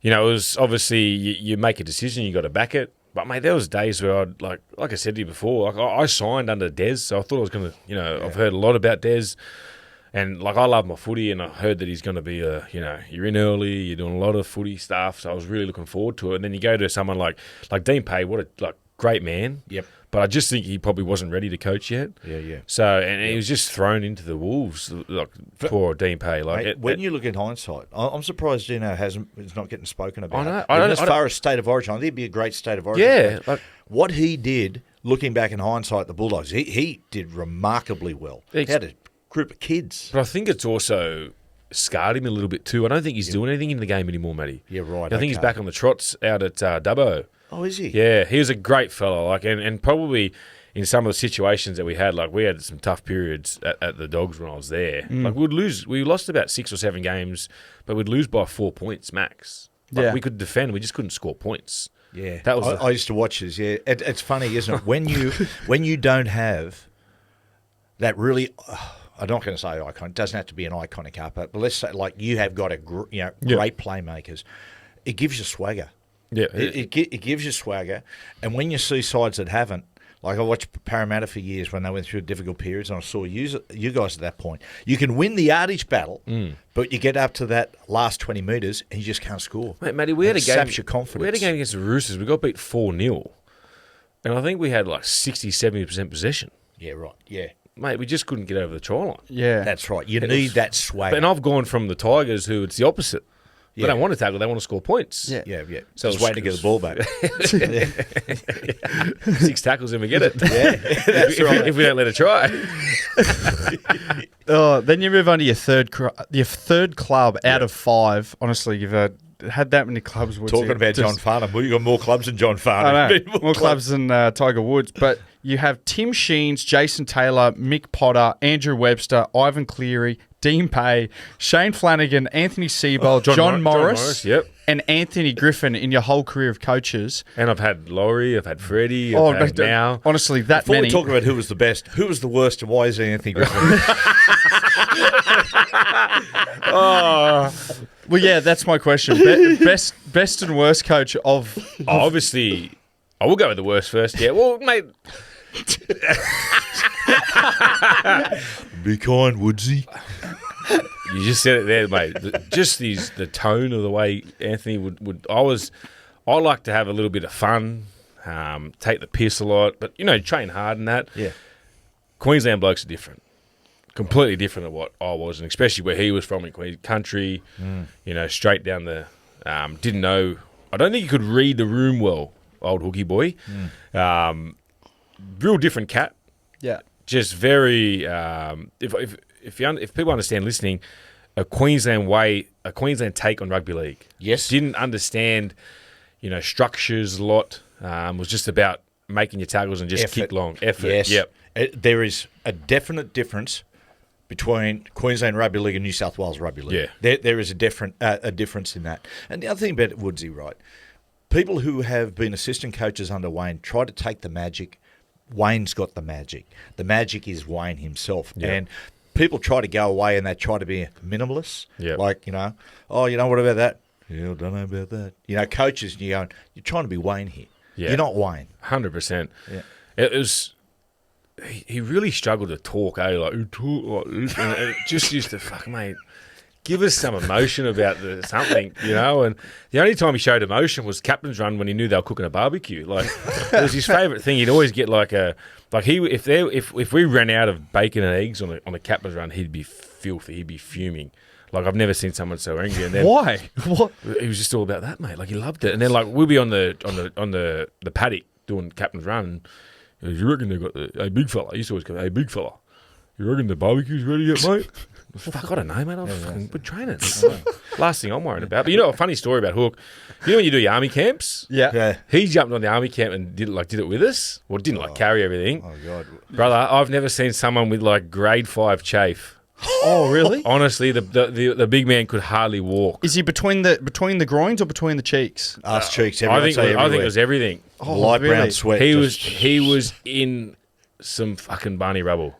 It was obviously you make a decision, you got to back it. But mate, there was days where I'd like I said to you before, I signed under Des, so I thought I was going to, I've heard a lot about Des, and like I love my footy, and I heard that he's going to be you're in early, you're doing a lot of footy stuff, so I was really looking forward to it. And then you go to someone like Dean Pay, what a great man. Yep. But I just think he probably wasn't ready to coach yet. Yeah. So, and he was just thrown into the wolves, like poor Dean Pay. Like when you look in hindsight, I'm surprised Dino is not getting spoken about. I know. As far as state of origin, I think it'd be a great state of origin. Yeah. Like, what he did, looking back in hindsight, the Bulldogs, he did remarkably well. He had a group of kids. But I think it's also scarred him a little bit too. I don't think he's doing anything in the game anymore, Matty. Yeah, right. I think he's back on the trots out at Dubbo. Oh, is he? Yeah, he was a great fella. Like, and probably in some of the situations that we had, like we had some tough periods at the Dogs when I was there. Like we lost about 6 or 7 games, but we'd lose by 4 points max. Like, we could defend, we just couldn't score points. Yeah, that was. I used to watch this. Yeah, it's funny, isn't it? When you don't have that really. I'm not going to say icon. It doesn't have to be an iconic upper, but let's say like you have got great playmakers. It gives you swagger. Yeah, it gives you swagger, and when you see sides that haven't, like I watched Parramatta for years when they went through difficult periods, and I saw you guys at that point. You can win the yardage battle, but you get up to that last 20 metres and you just can't score. Mate, Matty, we had a game. Saps your confidence. We had a game against the Roosters. We got beat 4-0, and I think we had like 60-70% possession. Yeah, right. Yeah, mate, we just couldn't get over the try line. Yeah, that's right. You need that swagger. And I've gone from the Tigers, who it's the opposite. They don't want to tackle; they want to score points. Yeah. So just waiting to get the ball back. 6 tackles and we get it. Yeah, that's right. If we don't let it try. Then you move on to your third club out of 5. Honestly, you've had that many clubs. Talking about John Farnham, well, you got more clubs than John Farnham. I know, more clubs than Tiger Woods, but you have Tim Sheens, Jason Taylor, Mick Potter, Andrew Webster, Ivan Cleary, Dean Pay, Shane Flanagan, Anthony Seibold, John Morris, and Anthony Griffin in your whole career of coaches. And I've had Laurie, I've had Freddie, I've had now. Honestly, Before many. Before we talk about who was the best, who was the worst, and why is it Anthony Griffin? Well, yeah, that's my question. Best and worst coach of... Obviously, I will go with the worst first. Yeah, well, mate... Be kind, Woodsy. You just said it there, mate. The tone of the way Anthony would. I like to have a little bit of fun, take the piss a lot, but train hard and that. Yeah. Queensland blokes are different, completely different to what I was, and especially where he was from in Queensland country. Straight down the. Didn't know. I don't think he could read the room well. Old hooky boy. Real different cat. Yeah. Just very. If people understand listening, a Queensland take on rugby league. Yes. Didn't understand, structures a lot. Was just about making your tackles and just kick long. Effort. Yes. Yep. There is a definite difference between Queensland Rugby League and New South Wales Rugby League. Yeah. There is a difference in that. And the other thing about Woodsy, right? People who have been assistant coaches under Wayne try to take the magic. Wayne's got the magic. The magic is Wayne himself. Yeah. And people try to go away and they try to be minimalists. Yeah. Like, what about that? Yeah, I don't know about that. Coaches, you're trying to be Wayne here. Yeah. You're not Wayne. 100%. Yeah. It was... He really struggled to talk, like, you talk like this. And it just used to, fuck, mate, give us some emotion about something, And the only time he showed emotion was captain's run when he knew they were cooking a barbecue. Like, it was his favourite thing. He'd always get if we ran out of bacon and eggs on a captain's run, he'd be filthy. He'd be fuming. Like, I've never seen someone so angry. And then why? What? He was just all about that, mate. Like, he loved it. And then we'll be on the paddock doing captain's run. And he goes, you reckon they got hey big fella? I used to always go, hey big fella, you reckon the barbecue's ready yet, mate? Fuck, I don't know, mate. I'm fucking good training. Last thing I'm worrying about. But a funny story about Hook. When you do your army camps? Yeah. He jumped on the army camp and did it with us. Well, didn't carry everything. Oh, God. Brother, I've never seen someone with grade 5 chafe. Oh, really? Honestly, the big man could hardly walk. Is he between the groins or between the cheeks? Arse cheeks. I think it was everything. Oh, light brown sweat. He was in some fucking Barney rubble.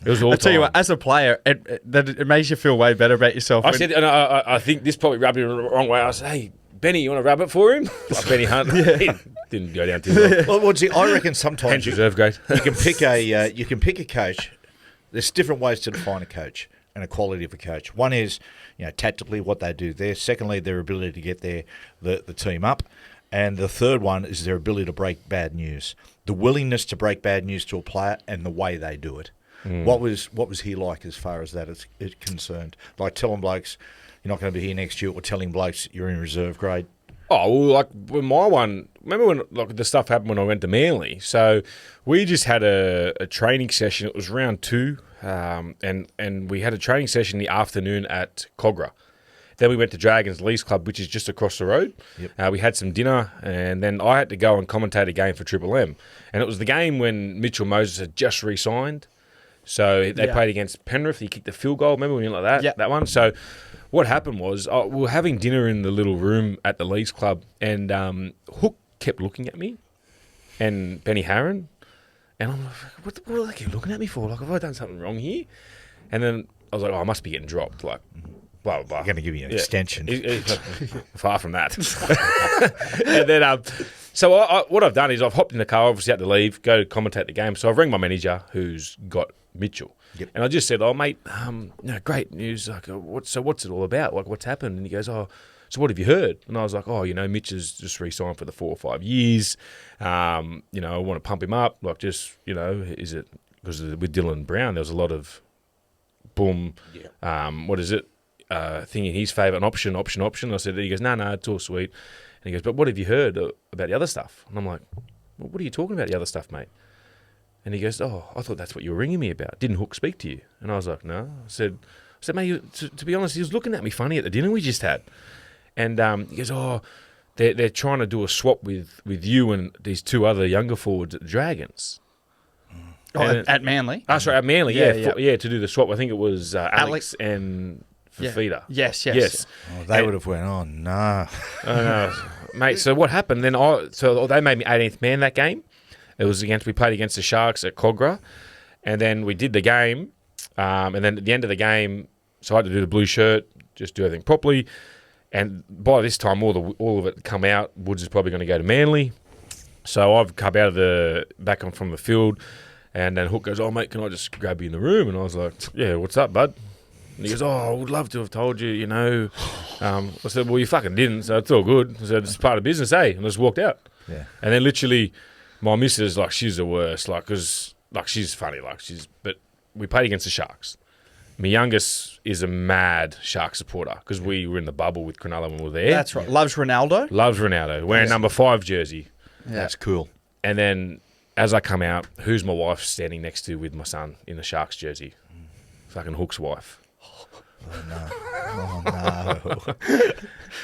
It was all I tell you what, as a player, it makes you feel way better about yourself. I said, and I think this probably rubbed him the wrong way. I said, hey, Benny, you want to rub it for him? Like Benny Hunt. He didn't go down too well. Well, I reckon sometimes reserve grade. you can pick a coach. There's different ways to define a coach and a quality of a coach. One is, tactically what they do there. Secondly, their ability to get the team up. And the third one is their ability to break bad news, the willingness to break bad news to a player, and the way they do it. What was he like as far as that is concerned? Like telling blokes you're not going to be here next year, or telling blokes you're in reserve grade. Oh, well, like when my one, remember when like the stuff happened when I went to Manly? So we just had a training session. It was round 2, and we had a training session in the afternoon at Cogra. Then we went to Dragons Lease Club, which is just across the road. Yep. We had some dinner, and then I had to go and commentate a game for Triple M. And it was the game when Mitchell Moses had just re-signed. So they played against Penrith. He kicked the field goal. Remember when you went like that? Yep. That one? So what happened was we were having dinner in the little room at the Lease Club, and Hook kept looking at me and Benny Harron. And I'm like, what are they keep looking at me for? Like, have I done something wrong here? And then I was like, I must be getting dropped. Like, blah, blah, blah. I'm going to give you an extension. Far from that. And then, so what I've done is I've hopped in the car, obviously had to leave, go commentate the game. So I've rang my manager, who's got Mitchell. Yep. And I just said, mate, great news. Like, what's it all about? Like, what's happened? And he goes, so what have you heard? And I was like, Mitch has just re-signed for the 4 or 5 years. I want to pump him up. Like, just, is it because with Dylan Brown, there was a lot of boom. Yeah. What is it? Thing in his favour, an option. I said, he goes, no, it's all sweet. And he goes, but what have you heard about the other stuff? And I'm like, well, what are you talking about, the other stuff, mate? And he goes, I thought that's what you were ringing me about. Didn't Hook speak to you? And I was like, no. I said, mate, to be honest, he was looking at me funny at the dinner we just had. And he goes, they're trying to do a swap with you and these 2 other younger forwards at the Dragons. At Manly? Oh, sorry, at Manly, yeah, to do the swap. I think it was Alex and Fafita. Yes. Oh, they would have went, oh, no. Mate, so what happened? Then they made me 18th man that game. It was we played against the Sharks at Cogra, and then we did the game, and then at the end of the game, so I had to do the blue shirt, just do everything properly, and by this time, all of it come out. Woods is probably going to go to Manly, so I've come out of back on from the field, and then Hook goes, mate, can I just grab you in the room? And I was like, yeah, what's up, bud? And he goes, I would love to have told you, I said, well, you fucking didn't, so it's all good. I said, it's part of business, eh? And I just walked out. Yeah. And then literally, my missus, like, she's the worst, like, because, like, she's funny, like, but we played against the Sharks. My youngest is a mad Shark supporter, because we were in the bubble with Cronulla when we were there. That's right. Loves Ronaldo, wearing number 5 jersey. Yeah. That's cool. And then, as I come out, who's my wife standing next to with my son in the Sharks jersey? Fucking Hook's wife. Oh, no.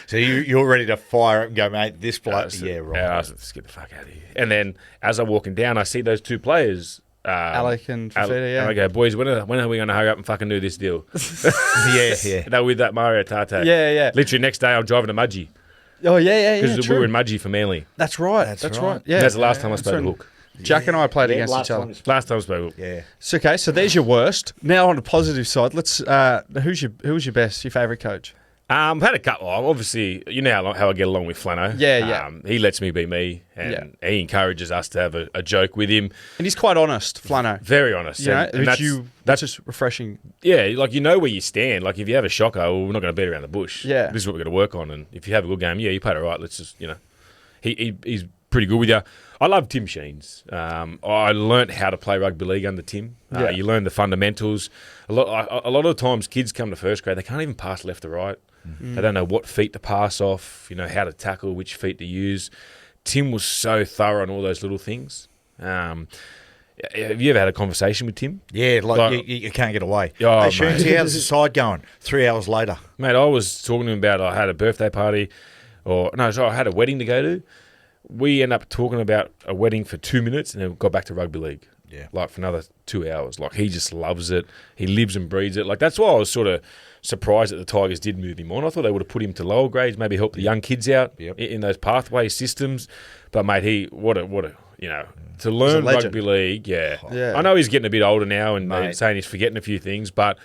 So you're ready to fire up and go, mate, this bloke, yeah, right. I was like, let's get the fuck out of here. And then as I'm walking down, I see those 2 players. Alec and Fafita, And I go, boys, when are we going to hurry up and fucking do this deal? Yeah. They were with that Mario Tate. Yeah. Literally next day, I'm driving to Mudgee. Oh, yeah. Because we were in Mudgee for Manly. That's right. That's right. Yeah. That's the last time I spoke to Hook. Jack and I played against each other. Last time I spoke. Yeah. So, okay, so there's your worst. Now on the positive side, let's. Who was your best? Your favourite coach? I've had a couple. Obviously, you know how I get along with Flano. Yeah. He lets me be me, and he encourages us to have a joke with him. And he's quite honest, Flano. Very honest. That's just refreshing. Yeah, like, where you stand. Like, if you have a shocker, well, we're not going to beat around the bush. Yeah. This is what we're going to work on. And if you have a good game, you played it right. Let's just, he's pretty good with you. I love Tim Sheens. I learnt how to play rugby league under Tim. You learn the fundamentals. A lot of times kids come to first grade, they can't even pass left to right. They don't know what feet to pass off, how to tackle, which feet to use. Tim was so thorough on all those little things. Have you ever had a conversation with Tim? Yeah, you can't get away. Oh, hey, Sheensy, how's the side going? 3 hours later. Mate, I was talking to him about I had a birthday party, I had a wedding to go to. We end up talking about a wedding for 2 minutes and then got back to rugby league. Yeah. Like, for another 2 hours. Like, he just loves it. He lives and breathes it. Like, that's why I was sort of surprised that the Tigers did move him on. I thought they would have put him to lower grades, maybe help the young kids out in those pathway systems. But, mate, what a to learn rugby league, I know he's getting a bit older now and they're saying he's forgetting a few things, but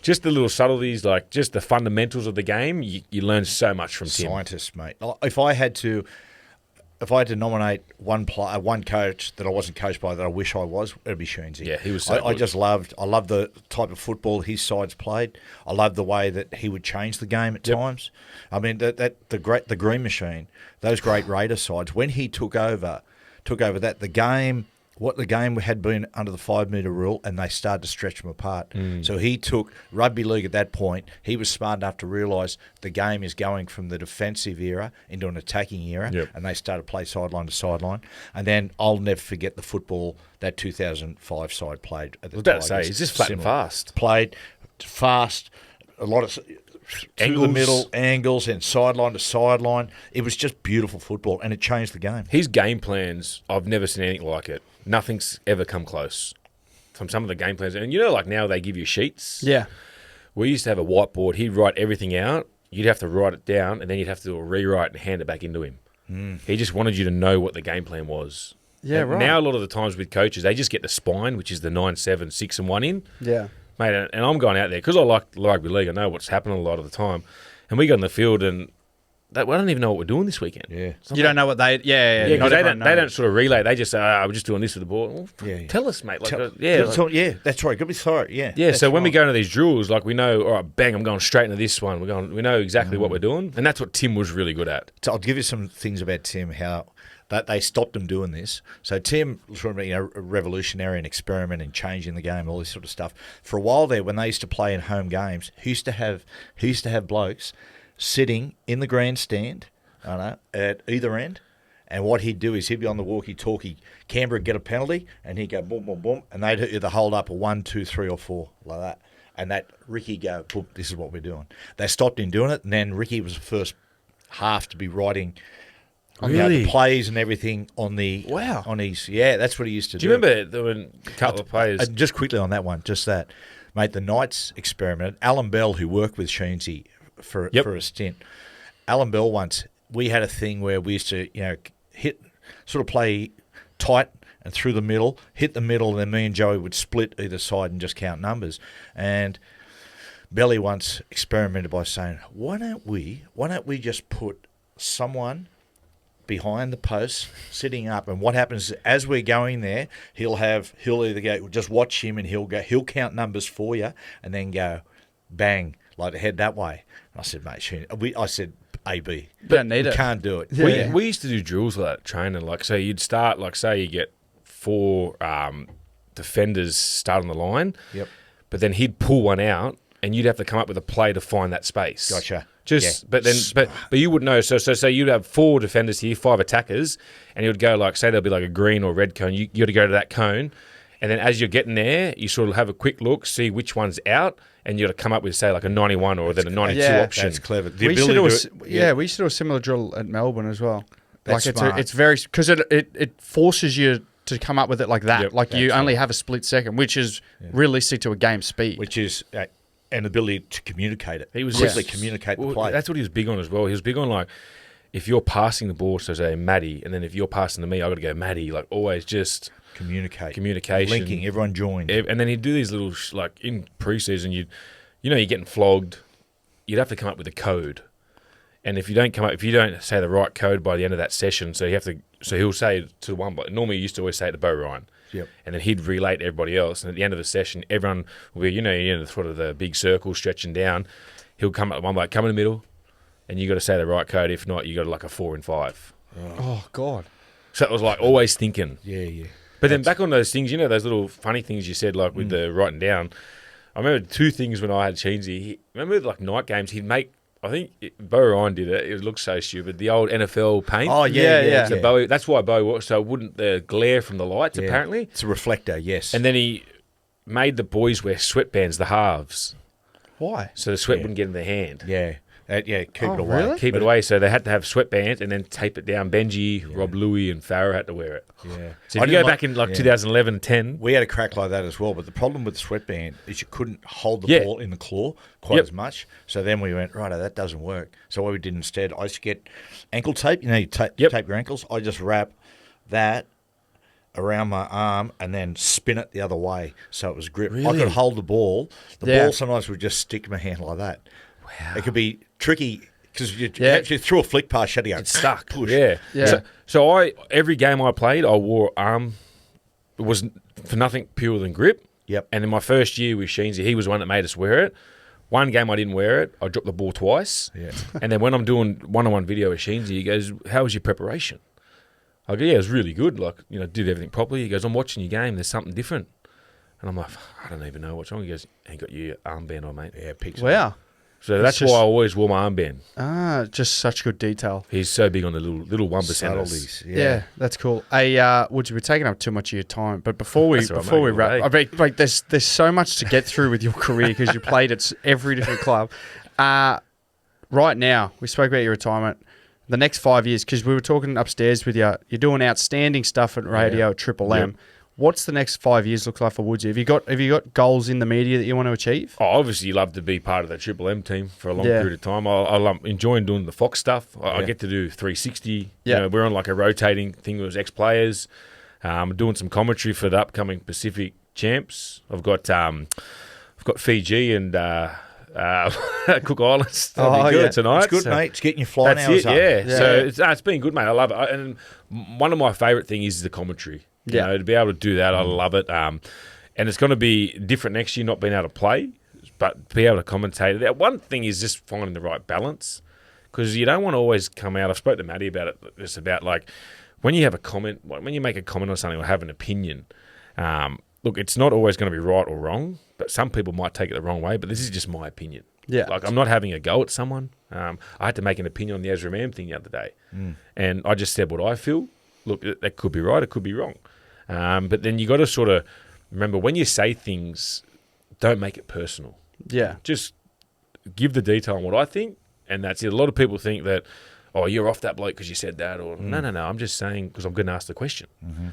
just the little subtleties, like just the fundamentals of the game, you learn so much from Tim. Scientist, mate. If I had to if I had to nominate one coach that I wasn't coached by that I wish I was, it'd be Sheensy. Yeah, he was so I good. just loved the type of football his sides played. I loved the way that he would change the game at times. I mean, the Green Machine, those great Raider sides, when he took over that the game had been under the 5 metre rule, and they started to stretch them apart. So he took rugby league at that point. He was smart enough to realise the game is going from the defensive era into an attacking era, and they started to play sideline to sideline. And then I'll never forget the football that 2005 side played at the I was about to Tigers. say, he's just flat and fast. Played fast, a lot of through the middle, angles, and sideline to sideline. It was just beautiful football, and it changed the game. His game plans, I've never seen anything like it. Nothing's ever come close from some of the game plans. And like now they give you sheets. Yeah. We used to have a whiteboard. He'd write everything out. You'd have to write it down, and then you'd have to do a rewrite and hand it back into him. He just wanted you to know what the game plan was. Yeah, And right. Now a lot of the times with coaches, they just get the spine, which is the 9, 7, 6 and 1 in. Yeah. Mate, and I'm going out there because I like rugby league. I know what's happening a lot of the time. And we go in the field and I don't even know what we're doing this weekend. Yeah. You don't know what they... Yeah, Yeah, not because everyone they don't knows. sort of relay. They just say, we're just doing this with the ball. Well, Yeah. Tell us, mate. Like, That's right. Good be sorry. Yeah. Yeah, that's so when we right. go into these drills, like we know, all right, bang, I'm going straight into this one. We know exactly what we're doing. And that's what Tim was really good at. So I'll give you some things about Tim, how that they stopped him doing this. So Tim was sort of a revolutionary and experiment in changing the game, all this sort of stuff. For a while there, when they used to play in home games, he used to have blokes sitting in the grandstand, at either end. And what he'd do is he'd be on the walkie-talkie, Canberra would get a penalty, and he'd go boom, boom, boom, and they'd either hold up a 1, 2, 3, or 4 like that. And that Ricky go, boom, this is what we're doing. They stopped him doing it, and then Ricky was the first half to be writing Really? the plays and everything on the Wow. on his that's what he used to do. Do you remember when a couple of players... And just quickly on that one, just that, mate. The Knights experiment. Alan Bell, who worked with Sheensy for a stint. Alan Bell once, we had a thing where we used to play tight and through the middle, hit the middle, and then me and Joey would split either side and just count numbers. And Belly once experimented by saying, why don't we just put someone behind the post sitting up, and what happens is, as we're going there, he'll either go, just watch him, and he'll count numbers for you, and then go bang, like head that way. And I said, mate, I said AB, Don't need we it. can't do it. Yeah. We used to do drills like that, training. Like, so you'd start, like, say you get 4 defenders start on the line. Yep. But then he'd pull one out, and you'd have to come up with a play to find that space. Gotcha. But you would know. So you'd have 4 defenders here, 5 attackers, and you would go like, say there'll be like a green or red cone. You got to go to that cone, and then as you're getting there, you sort of have a quick look, see which one's out, and you got to come up with say like a 91 or then a 92 option. That's clever. We used to do we used to do a similar drill at Melbourne as well. That's like smart. it's very because it forces you to come up with it like that. Yep, like you that's only have a split second, which is realistic to a game speed. which is an ability to communicate it. He was quickly communicate the play. That's what he was big on as well. He was big on like, if you're passing the ball, so say Matty, and then if you're passing to me, I got to go Matty. Like always, just communication, linking, everyone joined. And then he'd do these little like in preseason, you're getting flogged. You'd have to come up with a code, and if you don't say the right code by the end of that session, so he'll say it to one. But normally, he used to always say it to Bo Ryan. Yep. And then he'd relate to everybody else. And at the end of the session, everyone will be, the sort of the big circle stretching down. He'll come up with one, like, come in the middle, and you got to say the right code. If not, you got like a 4 and 5. Oh God! So it was like always thinking. Yeah. But then back on those things, those little funny things you said, like with the writing down. I remember 2 things when I had Sheensy. Remember like night games, he'd make. I think Bo Ryan did it. It looked so stupid. The old NFL paint. Oh, yeah. So Bo, that's why Bo, so it wouldn't the glare from the lights, apparently. It's a reflector, yes. And then he made the boys wear sweatbands, the halves, Why? so the sweat wouldn't get in their hand. Keep it away. really? Keep it away. So they had to have sweatbands and then tape it down. Benji, Rob Louie, and Farah had to wear it. Yeah. So if you go back in 2011, 10, We had a crack like that as well, but the problem with the sweatband is you couldn't hold the ball in the claw quite as much. So then we went, righto, that doesn't work. So what we did instead, I used to get ankle tape. You tape your ankles. I just wrap that around my arm and then spin it the other way so it was grip. I could hold the ball. The ball sometimes would just stick in my hand like that. Wow. It could be tricky Because you actually threw a flick pass, you had to go. It's stuck. Push. Yeah. So every game I played, I wore arm. It was for nothing pure than grip. Yep. And in my first year with Sheensy, he was one that made us wear it. One game I didn't wear it. I dropped the ball twice. Yeah. And then when I'm doing one-on-one video with Sheensy, he goes, "How was your preparation?" I go, "Yeah, it was really good. Like, did everything properly." He goes, "I'm watching your game. There's something different." And I'm like, "I don't even know what's wrong." He goes, "You got your armband on, mate." Yeah, picks Wow. So that's why I always wore my armband. Just such good detail. He's so big on the little 1%. Subtleties. Yeah, that's cool. Would we're taking up too much of your time, but before we That's all right, mate. wrap, I mean, there's so much to get through with your career because you played at every different club. Right now, we spoke about your retirement. The next 5 years, because we were talking upstairs with you, you're doing outstanding stuff at radio at Triple M. Yep. What's the next 5 years look like for Woodsy? Have you got goals in the media that you want to achieve? Oh, obviously, you love to be part of the Triple M team for a long Yeah. period of time. I love enjoying doing the Fox stuff. I get to do 360. Yeah. We're on like a rotating thing with ex-players. Doing some commentary for the upcoming Pacific champs. I've got Fiji and Cook Islands. That'll be good tonight. It's good, mate. It's getting your flying That's hours it, up. yeah. So it's been good, mate. I love it. And one of my favourite things is the commentary. To be able to do that, I love it. And it's going to be different next year, not being able to play, but be able to commentate. That one thing is just finding the right balance, because you don't want to always come out. I spoke to Matty about it. It's about like when you have a comment, when you make a comment on something or have an opinion. Look, it's not always going to be right or wrong, but some people might take it the wrong way. But this is just my opinion. Yeah, like I'm not having a go at someone. I had to make an opinion on the Ezra Mam thing the other day, and I just said what I feel. Look, that could be right, it could be wrong. But then you got to sort of remember when you say things, don't make it personal. Yeah. Just give the detail on what I think, and that's it. A lot of people think that, oh, you're off that bloke because you said that, or no. I'm just saying because I'm going to ask the question.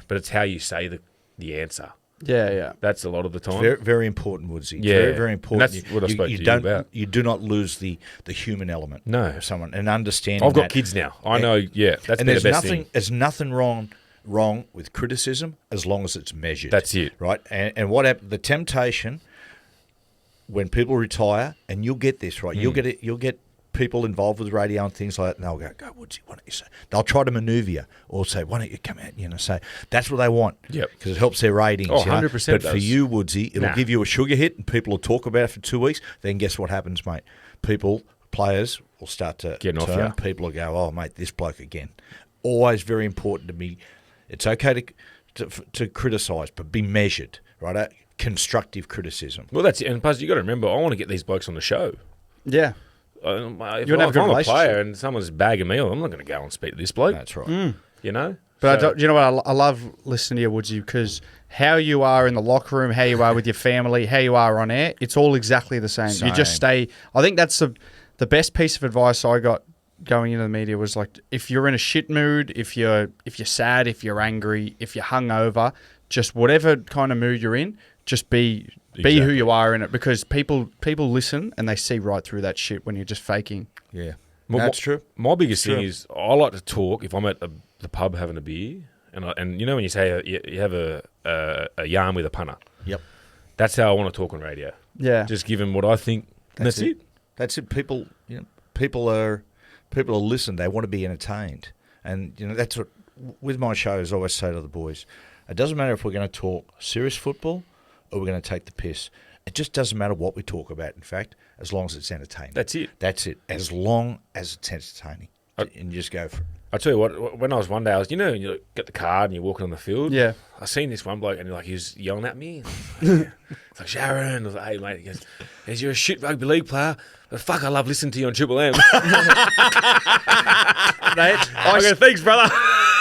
But it's how you say the answer. Yeah. That's a lot of the time. Very, very important, Woodsy. Yeah. Very, very important. And that's what I spoke to you about. You do not lose the human element of someone and understanding I've got that. kids now. I know, that's and been there's the best nothing, thing. There's nothing wrong with criticism as long as it's measured. That's it. Right? And what happened, the temptation when people retire, and you'll get this, right? You'll get people involved with radio and things like that, and they'll go, Woodsy, why don't you say? They'll try to maneuver you or say, why don't you come out, say. That's what they want. Yep. Because it helps their ratings. Oh, 100% But for you, Woodsy, it'll give you a sugar hit and people will talk about it for 2 weeks. Then guess what happens, mate? Players will start to Getting off turn. ya. People will go, oh, mate, this bloke again. Always very important to me. It's okay to criticise, but be measured, right? Constructive criticism. Well, that's it. And plus, you got to remember, I want to get these blokes on the show. Yeah. If You wanna have a good I'm a relationship. player and someone's bagging me, I'm not going to go and speak to this bloke. That's right. You know? But So- you know what? I love listening to you, Woodsy, because how you are in the locker room, how you are with your family, how you are on air, it's all exactly the same. You just stay. I think that's the best piece of advice I got going into the media was like, if you're in a shit mood, if you're sad, if you're angry, if you're hungover, just whatever kind of mood you're in, just be who you are in it, because people listen and they see right through that shit when you're just faking. Yeah. Well, That's true. My biggest thing is I like to talk if I'm at the pub having a beer, and you know when you say you have a yarn with a punter. Yep. That's how I want to talk on radio. Yeah. Just give them what I think. That's it. That's it. People are listening. They want to be entertained, and that's what with my shows I always say to the boys. It doesn't matter if we're going to talk serious football or we're going to take the piss. It just doesn't matter what we talk about. In fact, as long as it's entertaining. That's it. That's it. As long as it's entertaining, and you just go for it. I tell you what, when I was one day, you get the card and you're walking on the field. Yeah. I seen this one bloke and he was yelling at me. It's like, Sharon. I was like, hey, mate. He goes, you're a shit rugby league player, but fuck, I love listening to you on Triple M. Mate, I go, thanks, brother.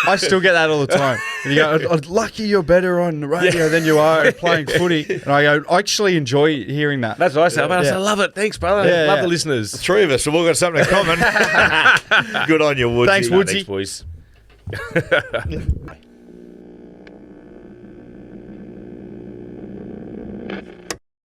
I still get that all the time. And you go, lucky you're better on the radio than you are at playing footy. And I go, I actually enjoy hearing that. That's what I say. I say, I love it. Thanks, brother. Yeah, love yeah. the listeners. Three of us have all got something in common. Good on you, Woodsy. Thanks, Woodsy. Thanks, boys.